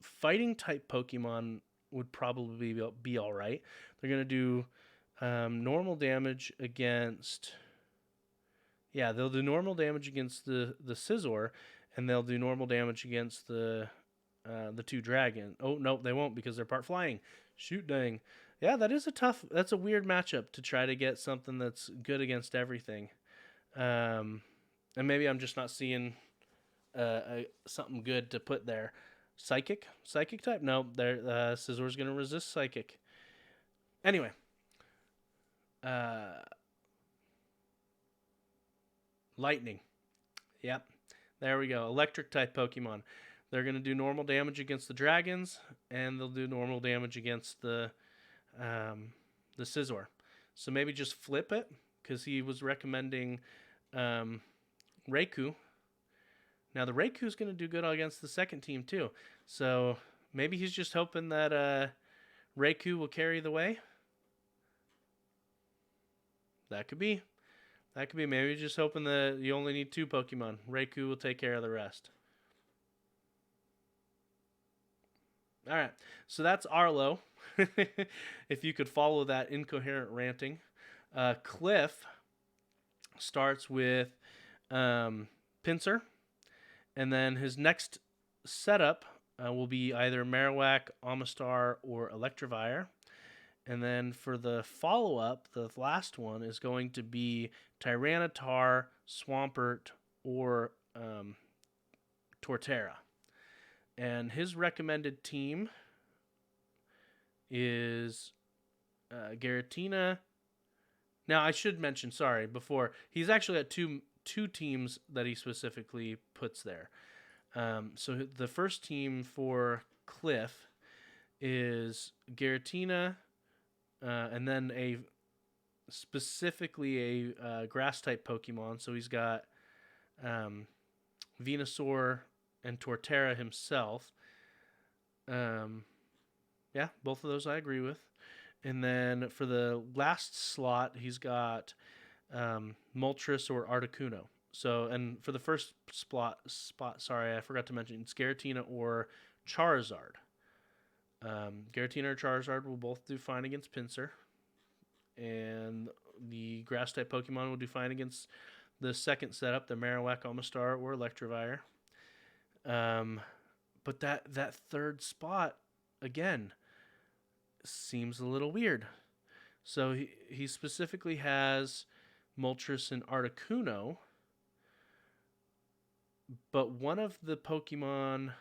fighting type Pokemon would probably be all right. They're going to do normal damage against. Yeah, they'll do normal damage against the Scizor, and they'll do normal damage against the 2 dragon. Oh no, they won't because they're part flying. Shoot, dang. Yeah, that's a weird matchup to try to get something that's good against everything. And maybe I'm just not seeing something good to put there. Psychic type? No, Scizor's gonna resist Psychic. Anyway, Lightning. Yep, there we go. Electric type Pokemon. They're gonna do normal damage against the dragons, and they'll do normal damage against the Scizor. So maybe just flip it because he was recommending Raikou. Now the Raikou's going to do good against the second team too. So maybe he's just hoping that Raikou will carry the way. That could be. Maybe just hoping that you only need 2 Pokemon. Raikou will take care of the rest. All right. So that's Arlo. If you could follow that incoherent ranting. Cliff starts with Pinsir. And then his next setup will be either Marowak, Omastar, or Electivire. And then for the follow-up, the last one is going to be Tyranitar, Swampert, or Torterra. And his recommended team is Giratina. Now, I should mention, before, he's actually got two teams that he specifically puts there. So the first team for Cliff is Giratina, and then specifically a grass type Pokemon. So he's got Venusaur and Torterra himself. Yeah, both of those I agree with. And then for the last slot, he's got Moltres or Articuno. So, and for the first spot, I forgot to mention, it's Giratina or Charizard. Giratina or Charizard will both do fine against Pinsir. And the grass-type Pokemon will do fine against the second setup, the Marowak, Omastar, or Electivire. But that third spot, again, seems a little weird. So he specifically has Moltres, and Articuno. But one of the Pokemon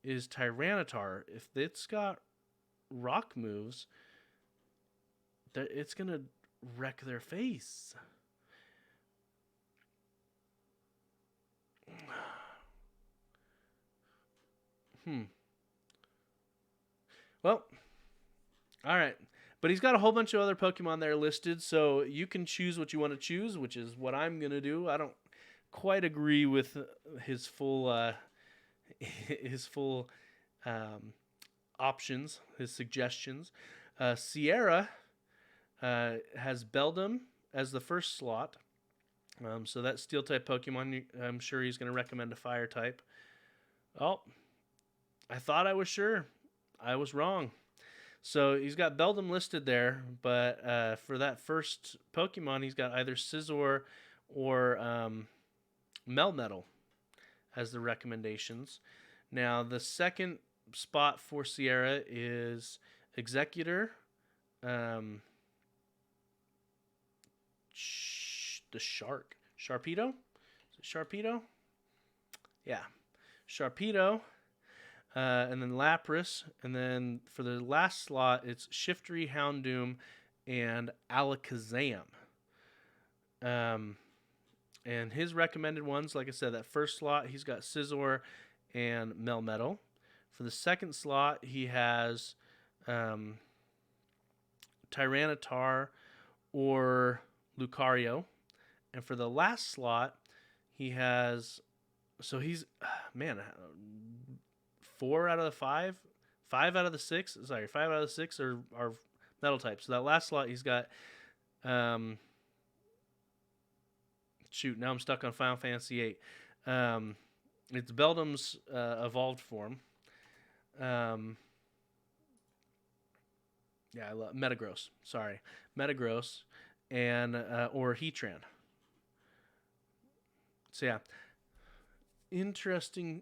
is Tyranitar. If it's got rock moves, it's going to wreck their face. Well, all right. But he's got a whole bunch of other Pokemon there listed, so you can choose what you want to choose, which is what I'm going to do. I don't quite agree with his full his full options, his suggestions. Sierra has Beldum as the first slot. So that steel type Pokemon, I'm sure he's going to recommend a fire type. Oh, I thought I was sure. I was wrong. So he's got Beldum listed there, but for that first Pokemon, he's got either Scizor or Melmetal as the recommendations. Now, the second spot for Sierra is Executor, the Shark. Sharpedo? Is it Sharpedo? Yeah. Sharpedo. And then Lapras. And then for the last slot, it's Shiftry, Houndoom, and Alakazam. And his recommended ones, like I said, that first slot, he's got Scizor and Melmetal. For the second slot, he has Tyranitar or Lucario. And for the last slot, he has... So he's... Man... 4 out of the 5 out of the 6 are metal types. So that last slot he's got shoot, now I'm stuck on Final Fantasy 8. It's Beldum's evolved form. I love Metagross. Sorry. Metagross and or Heatran. So yeah. Interesting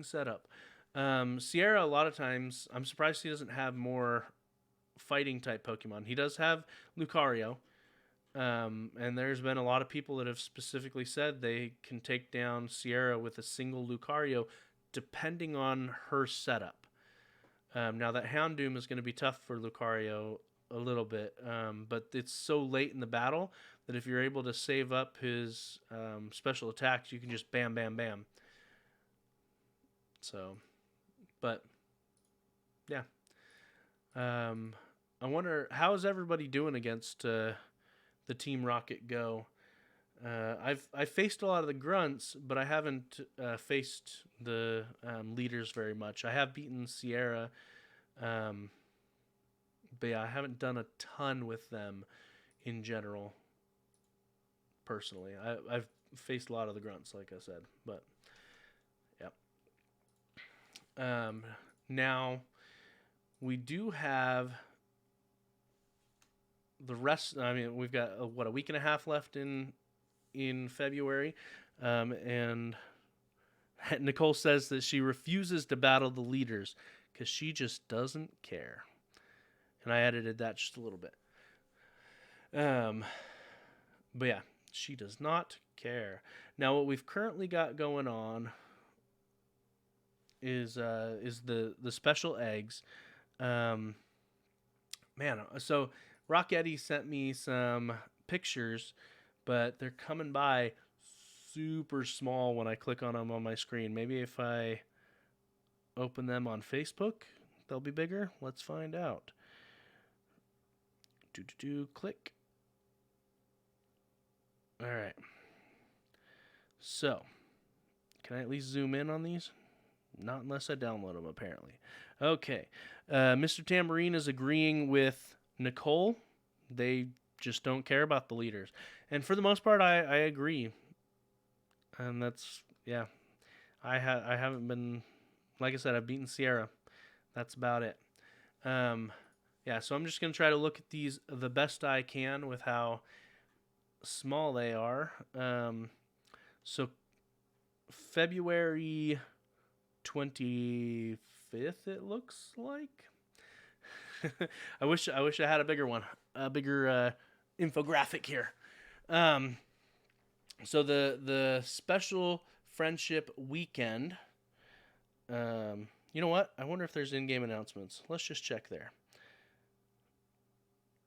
setup. Sierra, a lot of times, I'm surprised he doesn't have more fighting type Pokemon. He does have Lucario, and there's been a lot of people that have specifically said they can take down Sierra with a single Lucario, depending on her setup. Now that Houndoom is going to be tough for Lucario a little bit, but it's so late in the battle that if you're able to save up his special attacks, you can just bam, bam, bam. So, but yeah. I wonder, how is everybody doing against the Team Rocket Go? I've faced a lot of the grunts, but I haven't faced the leaders very much. I have beaten Sierra, but yeah, I haven't done a ton with them in general. Personally, I've faced a lot of the grunts, like I said, but yeah. Now we do have the rest. I mean, we've got a week and a half left in February, and Nicole says that she refuses to battle the leaders because she just doesn't care, and I edited that just a little bit. But yeah. She does not care. Now, what we've currently got going on is the special eggs. Man, so Rocketti sent me some pictures, but they're coming by super small when I click on them on my screen. Maybe if I open them on Facebook, they'll be bigger. Let's find out. Click. All right. So, can I at least zoom in on these? Not unless I download them, apparently. Okay. Mr. Tambourine is agreeing with Nicole. They just don't care about the leaders. And for the most part, I agree. And that's, yeah. I haven't been, like I said, I've beaten Sierra. That's about it. Yeah, so I'm just going to try to look at these the best I can with how small they are. So February 25th, it looks like. I wish I had a bigger one, a bigger infographic here. Um, so the special friendship weekend. You know what? I wonder if there's in-game announcements. Let's just check there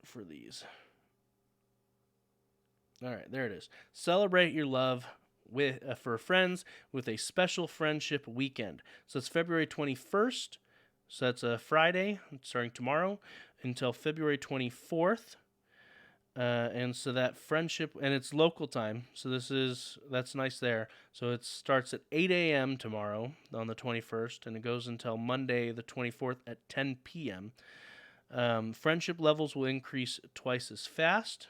for these. All right, there it is. Celebrate your love with for friends with a special friendship weekend. So it's February 21st. So that's a Friday, starting tomorrow, until February 24th. And so that friendship, and it's local time. So that's nice there. So it starts at 8 a.m. tomorrow on the 21st, and it goes until Monday the 24th at 10 p.m. Friendship levels will increase twice as fast.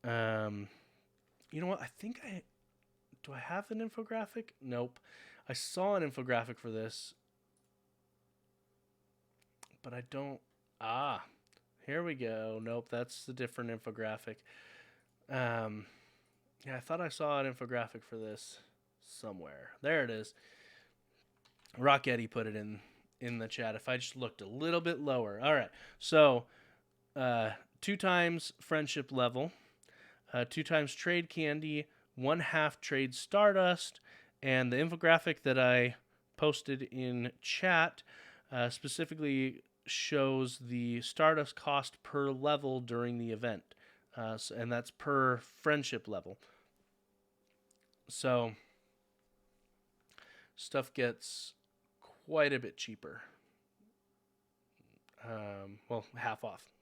You know what? Do I have an infographic? Nope. I saw an infographic for this, but I don't. Here we go. Nope, that's a different infographic. Yeah, I thought I saw an infographic for this somewhere. There it is. Rock Eddie put it in the chat. If I just looked a little bit lower. All right. So, 2 times friendship level, 2 times trade candy, 1/2 trade Stardust, and the infographic that I posted in chat specifically shows the Stardust cost per level during the event, and that's per friendship level. So stuff gets quite a bit cheaper. Well, half off.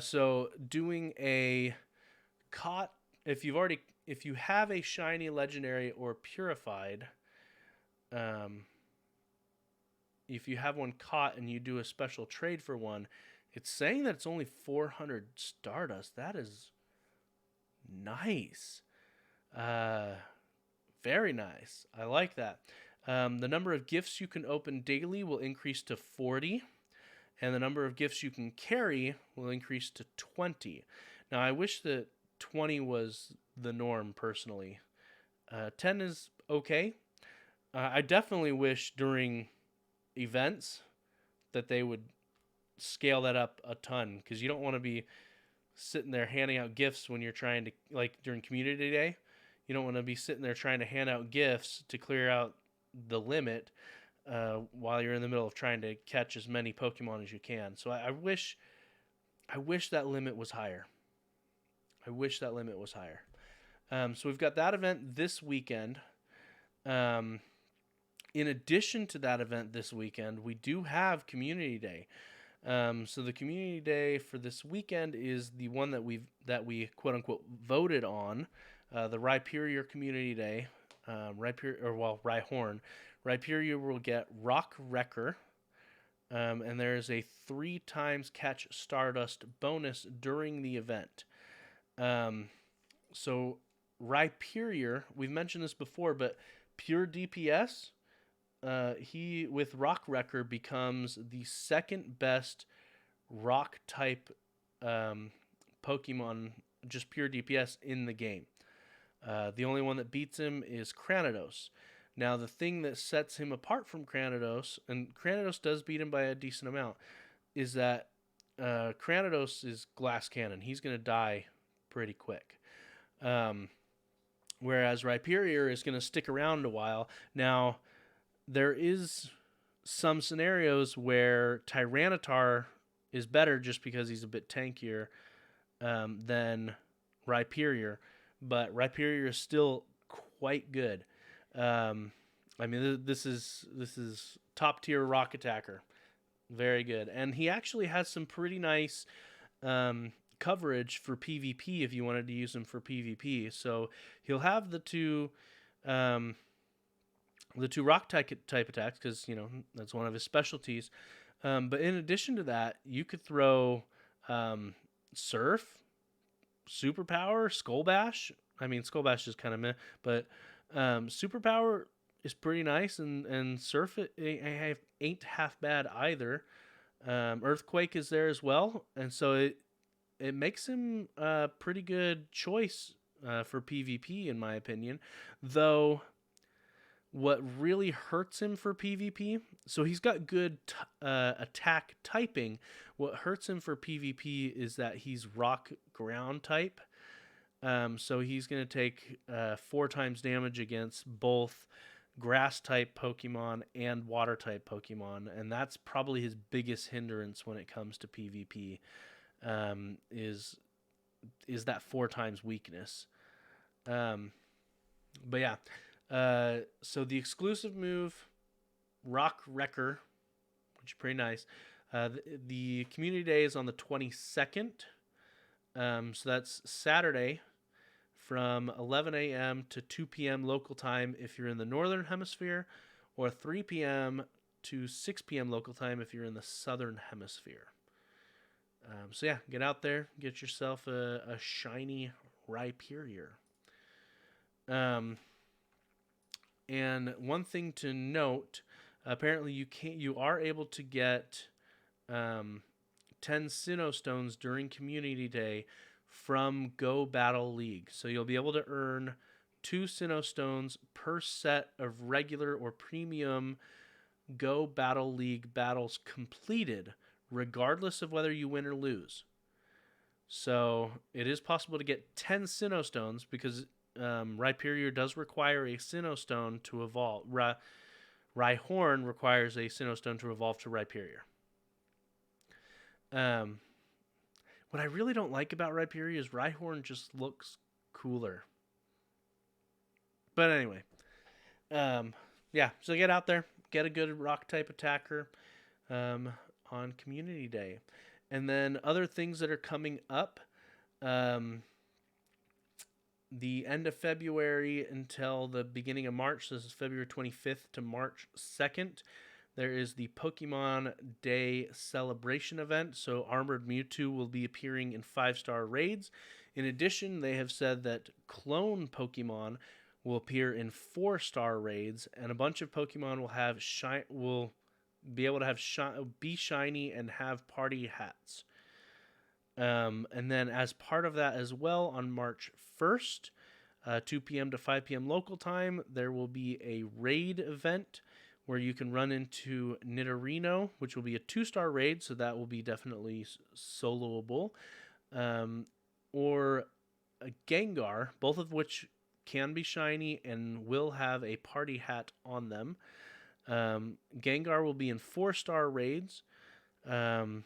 So doing a caught, if you have a shiny, legendary, or purified, if you have one caught and you do a special trade for one, it's saying that it's only 400 Stardust. That is nice. Very nice. I like that. The number of gifts you can open daily will increase to 40, and the number of gifts you can carry will increase to 20. Now, I wish that 20 was the norm, personally. 10 is okay. I definitely wish during events that they would scale that up a ton, because you don't want to be sitting there handing out gifts when you're trying to, like during community day, you don't want to be sitting there trying to hand out gifts to clear out the limit while you're in the middle of trying to catch as many Pokemon as you can. So I wish that limit was higher. So we've got that event this weekend. In addition to that event this weekend, we do have Community Day. So the Community Day for this weekend is the one that we quote unquote voted on, the Rhyperior Community Day. Rhyhorn. Rhyperior will get Rock Wrecker, and there's a 3 times catch Stardust bonus during the event. So Rhyperior, we've mentioned this before, but pure DPS. He with Rock Wrecker becomes the second best rock type Pokemon, just pure DPS in the game. The only one that beats him is Cranidos. Now, the thing that sets him apart from Cranidos, and Cranidos does beat him by a decent amount, is that Cranidos is glass cannon. He's going to die pretty quick. Whereas Rhyperior is going to stick around a while. Now, there is some scenarios where Tyranitar is better just because he's a bit tankier than Rhyperior, but Rhyperior is still quite good. I mean, this is top tier rock attacker, very good, and he actually has some pretty nice coverage for PvP if you wanted to use him for PvP. So he'll have the two rock type attacks, because that's one of his specialties. But in addition to that, you could throw Surf, Superpower, Skull Bash. I mean, Skull Bash is kind of meh, but Superpower is pretty nice, and Surf ain't half bad either. Earthquake is there as well, and so it makes him a pretty good choice for PvP, in my opinion. Though What really hurts him for PvP, so he's got good attack typing. What hurts him for PvP is that he's rock ground type. So he's going to take 4 times damage against both grass type Pokemon and water type Pokemon, and that's probably his biggest hindrance when it comes to PvP. Is that 4 times weakness. But yeah, so the exclusive move, Rock Wrecker, which is pretty nice. The community day is on the 22nd. So that's Saturday from 11 a.m. to 2 p.m. local time if you're in the northern hemisphere, or 3 p.m. to 6 p.m. local time if you're in the southern hemisphere. So yeah, get out there, get yourself a shiny Rhyperior. And one thing to note, apparently you are able to get 10 Sinnoh Stones during Community Day from Go Battle League. So you'll be able to earn 2 Sinnoh Stones per set of regular or premium Go Battle League battles completed, regardless of whether you win or lose. So it is possible to get 10 Sinnoh Stones because Rhyperior does require a Sinnoh Stone to evolve. Rhyhorn requires a Sinnoh Stone to evolve to Rhyperior. What I really don't like about Rhyperior is Rhyhorn just looks cooler. But anyway, yeah, so get out there, get a good rock type attacker on Community Day. And then other things that are coming up, the end of February until the beginning of March, so this is February 25th to March 2nd, there is the Pokemon Day Celebration event. So Armored Mewtwo will be appearing in 5-star raids. In addition, they have said that clone Pokemon will appear in 4-star raids, and a bunch of Pokemon will be able to have be shiny and have party hats. And then as part of that as well, on March 1st, 2 p.m. to 5 p.m. local time, there will be a raid event where you can run into Nidorino, which will be a 2-star raid, so that will be definitely soloable, or a Gengar, both of which can be shiny and will have a party hat on them. Gengar will be in 4-star raids, so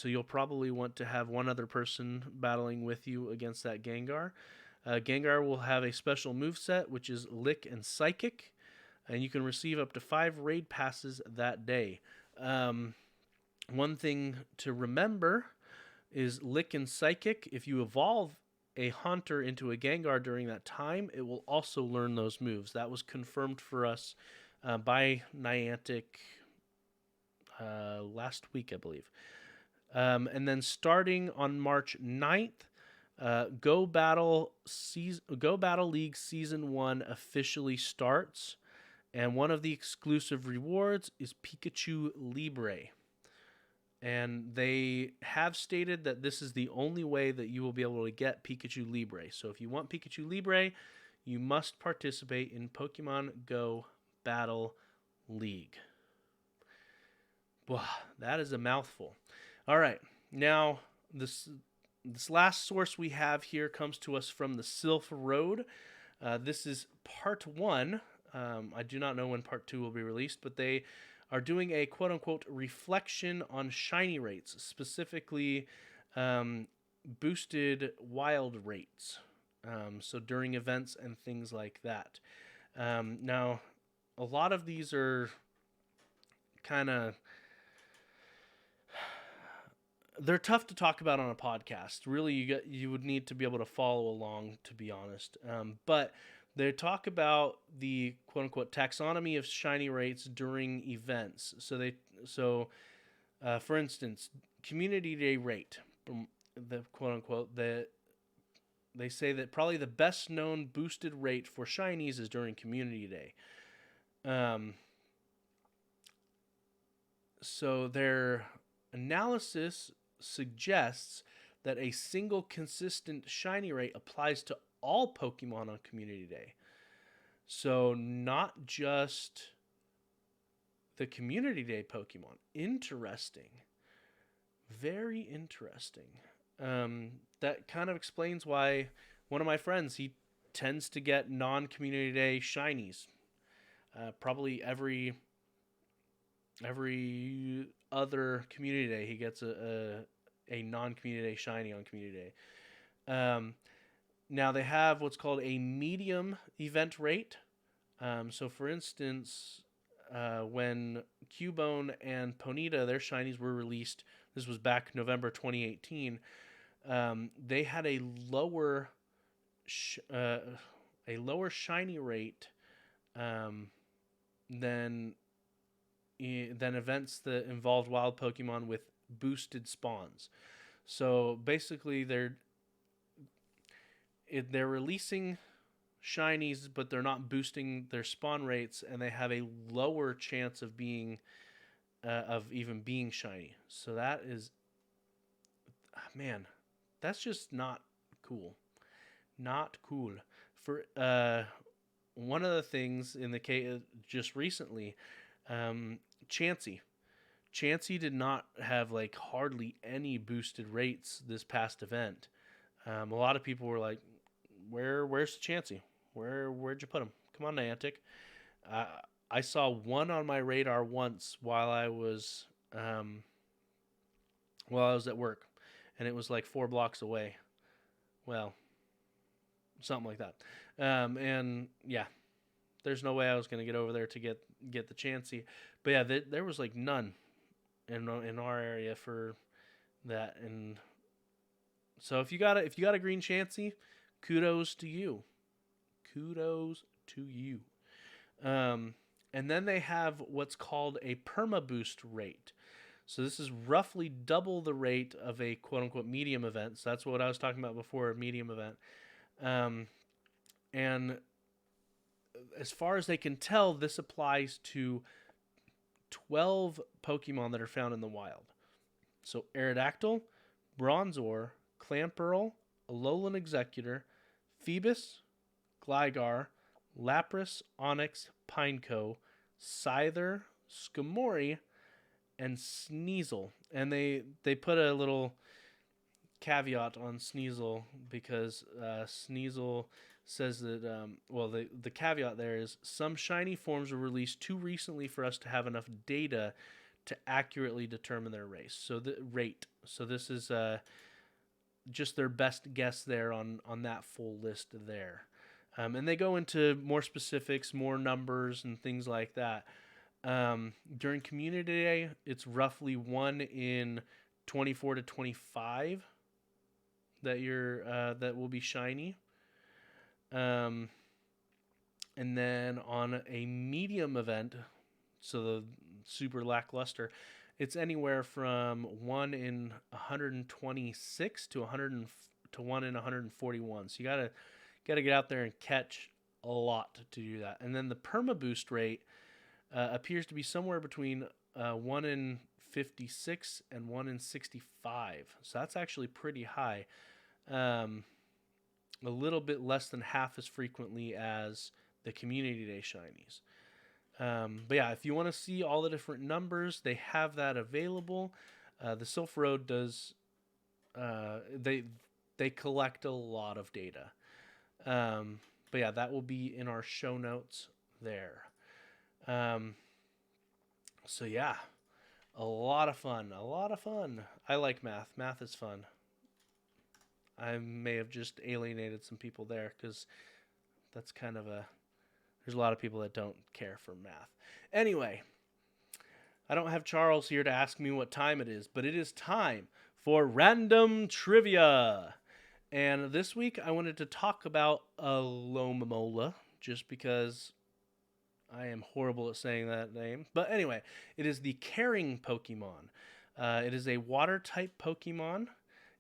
you'll probably want to have one other person battling with you against that Gengar. Gengar will have a special moveset, which is Lick and Psychic, and you can receive up to 5 raid passes that day. One thing to remember is Lick and Psychic. If you evolve a Haunter into a Gengar during that time, it will also learn those moves. That was confirmed for us by Niantic last week, I believe. And then starting on March 9th, Go Battle League Season 1 officially starts. And one of the exclusive rewards is Pikachu Libre. And they have stated that this is the only way that you will be able to get Pikachu Libre. So if you want Pikachu Libre, you must participate in Pokemon Go Battle League. Wow, that is a mouthful. All right, now this last source we have here comes to us from the Sylph Road. This is part 1. I do not know when part 2 will be released, but they are doing a quote-unquote reflection on shiny rates, specifically boosted wild rates, so during events and things like that. Now, a lot of these are kind of... they're tough to talk about on a podcast. Really, you would need to be able to follow along, to be honest. But they talk about the quote-unquote taxonomy of shiny rates during events. So for instance, Community Day rate, the quote-unquote, they say that probably the best known boosted rate for shinies is during Community Day. So their analysis suggests that a single consistent shiny rate applies to all Pokemon on Community Day. So not just the Community Day Pokemon. Interesting. Very interesting. That kind of explains why one of my friends, he tends to get non-Community Day shinies. Probably every other Community Day, he gets a non-Community Day shiny on Community Day. Now they have what's called a medium event rate. So for instance, when Cubone and Ponyta, their shinies were released, this was back November 2018. They had a lower shiny rate than events that involved wild Pokemon with boosted spawns. So basically, they're releasing shinies, but they're not boosting their spawn rates, and they have a lower chance of even being shiny. So that is, man, that's just not cool. Not cool. For one of the things in the case just recently, Chansey. Chansey did not have like hardly any boosted rates this past event. A lot of people were like, "Where's Chansey? Where'd you put him? Come on, Niantic." I saw one on my radar once while I was at work, and it was like 4 blocks away. Well, something like that. And yeah, there's no way I was going to get over there to get the Chansey. But yeah, there was like none in our area for that. And so if you got a green Chansey, kudos to you. Kudos to you. And then they have what's called a perma boost rate. So this is roughly double the rate of a quote unquote medium event. So that's what I was talking about before, a medium event. And as far as they can tell, this applies to 12 Pokemon that are found in the wild. So Aerodactyl, Bronzor, Clamperl, Alolan Executor, Phoebus, Gligar, Lapras, Onix, Pineco, Scyther, Skarmory, and Sneasel. And they put a little caveat on Sneasel because Sneasel says that, the caveat there is some shiny forms were released too recently for us to have enough data to accurately determine their race. So the rate. So this is just their best guess there on that full list there. And they go into more specifics, more numbers, and things like that. During Community Day, it's roughly 1 in 24 to 25 that will be shiny. And then on a medium event, so the super lackluster, it's anywhere from 1 in 126 to 1 in 141. So you gotta get out there and catch a lot to do that. And then the perma boost rate appears to be somewhere between 1 in 56 and 1 in 65. So that's actually pretty high. A little bit less than half as frequently as the Community Day shinies. But yeah, if you want to see all the different numbers, they have that available. The Sylph Road does. They collect a lot of data. But yeah, that will be in our show notes there. So yeah, a lot of fun. I like math. Math is fun. I may have just alienated some people there because that's kind of there's a lot of people that don't care for math. Anyway, I don't have Charles here to ask me what time it is, but it is time for random trivia. And this week I wanted to talk about Alomo, just because I am horrible at saying that name. But anyway, it is the Caring Pokemon. It is a water type Pokemon.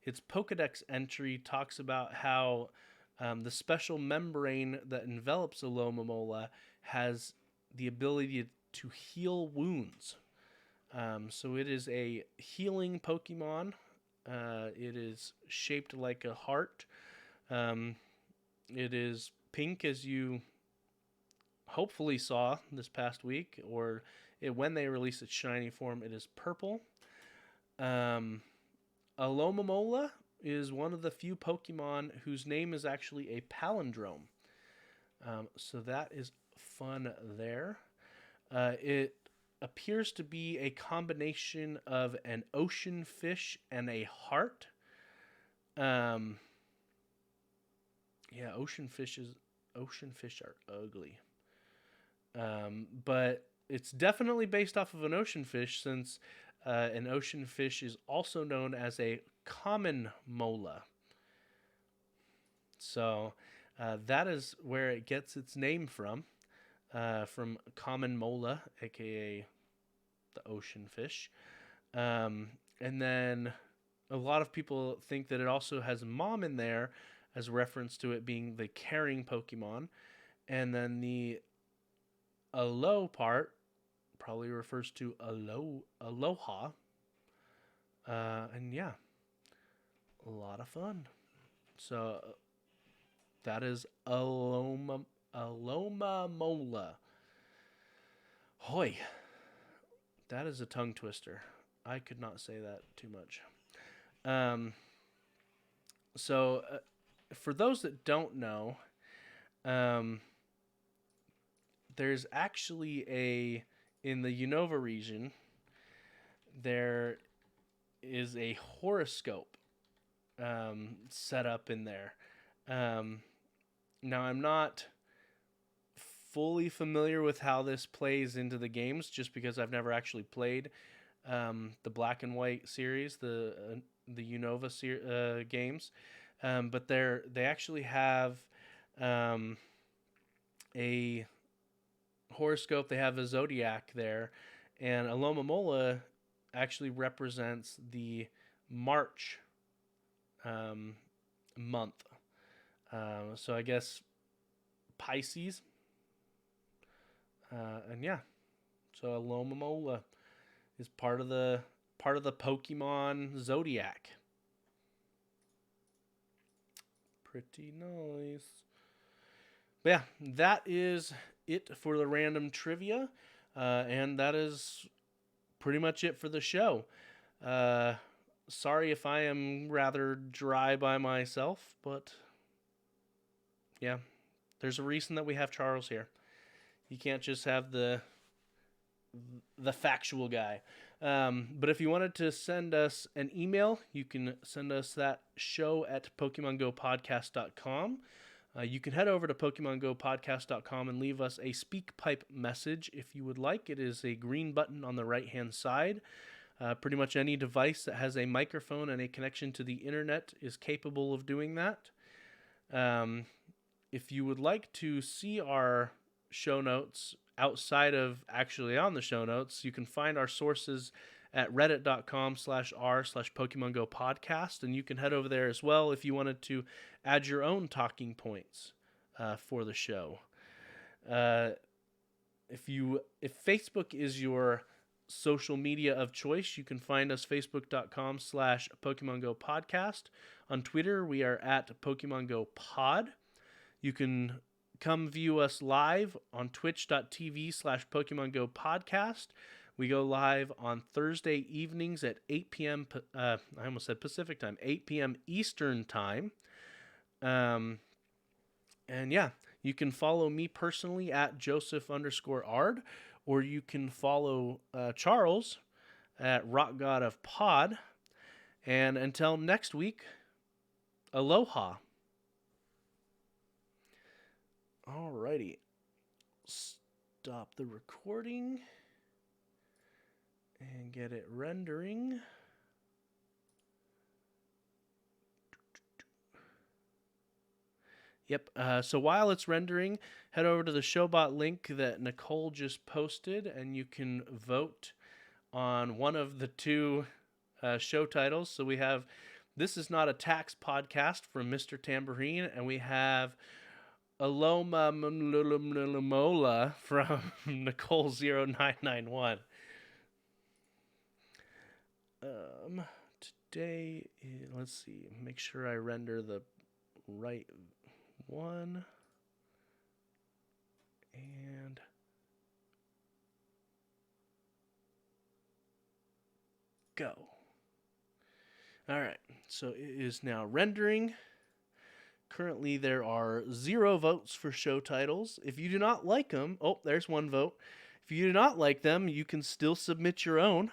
Its Pokedex entry talks about how the special membrane that envelops Alomo has the ability to heal wounds. So it is a healing Pokemon. It is shaped like a heart. It is pink, as you hopefully saw this past week, or when they release its shiny form, it is purple. Alomo is one of the few Pokemon whose name is actually a palindrome. So that is fun there. It appears to be a combination of an ocean fish and a heart. Yeah, ocean fish are ugly. But it's definitely based off of an ocean fish, since an ocean fish is also known as a common mola. So that is where it gets its name from common mola, aka the ocean fish. And then a lot of people think that it also has mom in there as reference to it being the caring Pokemon. And then the alo part probably refers to aloha. And yeah, a lot of fun. So that is Alomomola. Hoy, that is a tongue twister. I could not say that too much. So for those that don't know, there's actually in the Unova region, there is a horoscope set up in there. Now, I'm not fully familiar with how this plays into the games, just because I've never actually played the Black and White series, the Unova games. But they actually have a horoscope. They have a zodiac there, and Alomomola actually represents the March month. So I guess Pisces. And yeah, so Alomomola is part of the Pokemon zodiac. Pretty nice. But yeah, that is it for the random trivia, and that is pretty much it for the show. Sorry if I am rather dry by myself, but yeah, there's a reason that we have Charles here. You can't just have the factual guy. But if you wanted to send us an email, you can send us that show at PokemonGoPodcast.com. You can head over to PokemonGoPodcast.com and leave us a SpeakPipe message if you would like. It is a green button on the right-hand side. Pretty much any device that has a microphone and a connection to the internet is capable of doing that. If you would like to see our show notes outside of actually on the show notes, you can find our sources at reddit.com/r/Pokemon Go Podcast, and you can head over there as well if you wanted to add your own talking points for the show. If Facebook is your social media of choice, you can find us facebook.com/Pokemon Go Podcast. On Twitter, we are at Pokemon Go Pod. You can come view us live on twitch.tv/Pokemon Go Podcast. We go live on Thursday evenings at 8 p.m. I almost said Pacific time, 8 p.m. Eastern time. And yeah, you can follow me personally at Joseph_Ard, or you can follow Charles at Rock God of Pod. And until next week, aloha. Alrighty. Stop the recording and get it rendering. Yep. So while it's rendering, head over to the Showbot link that Nicole just posted, and you can vote on one of the two show titles. So we have This Is Not a Tax Podcast from Mr. Tambourine, and we have Alomo mlmlmlmomolo from Nicole0991. Today, let's see, make sure I render the right one. And go. All right, so it is now rendering. Currently, there are 0 votes for show titles. If you do not like them, oh, there's 1 vote. If you do not like them, you can still submit your own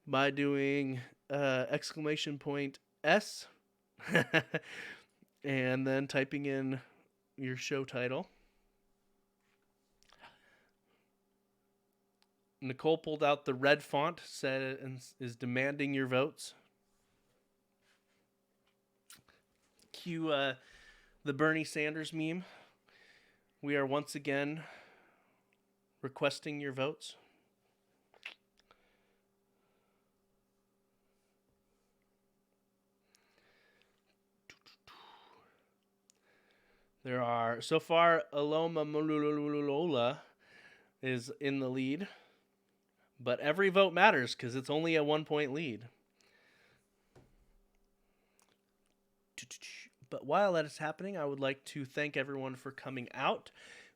by doing exclamation point S and then typing in your show title. Nicole pulled out the red font, said, and is demanding your votes. Cue the Bernie Sanders meme. We are once again requesting your votes. There are, so far, Alomo is in the lead. But every vote matters because it's only a 1-point lead. But while that is happening, I would like to thank everyone for coming out.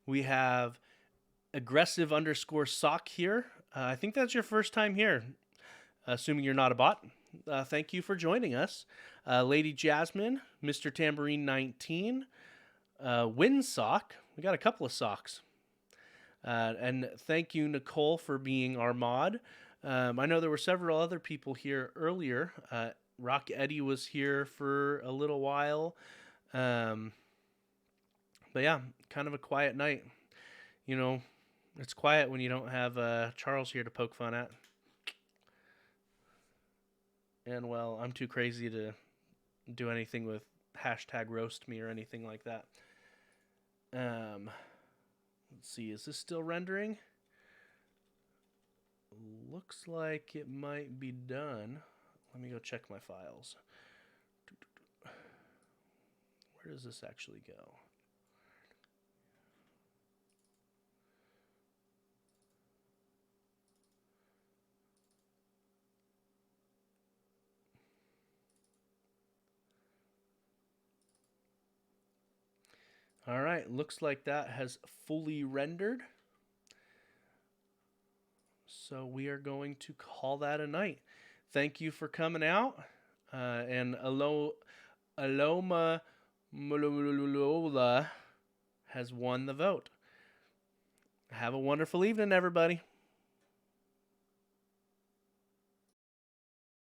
We have aggressive _ sock here. I think that's your first time here, assuming you're not a bot. Thank you for joining us. Lady Jasmine, Mr. Tambourine 19, Win Sock. We got a couple of socks. And thank you, Nicole, for being our mod. I know there were several other people here earlier. Rock Eddie was here for a little while. But yeah, kind of a quiet night. You know, it's quiet when you don't have Charles here to poke fun at. And, well, I'm too crazy to do anything with #roast me or anything like that. Let's see, is this still rendering? Looks like it might be done. Let me go check my files. Where does this actually go? All right, looks like that has fully rendered. So we are going to call that a night. Thank you for coming out. And Alomo has won the vote. Have a wonderful evening, everybody.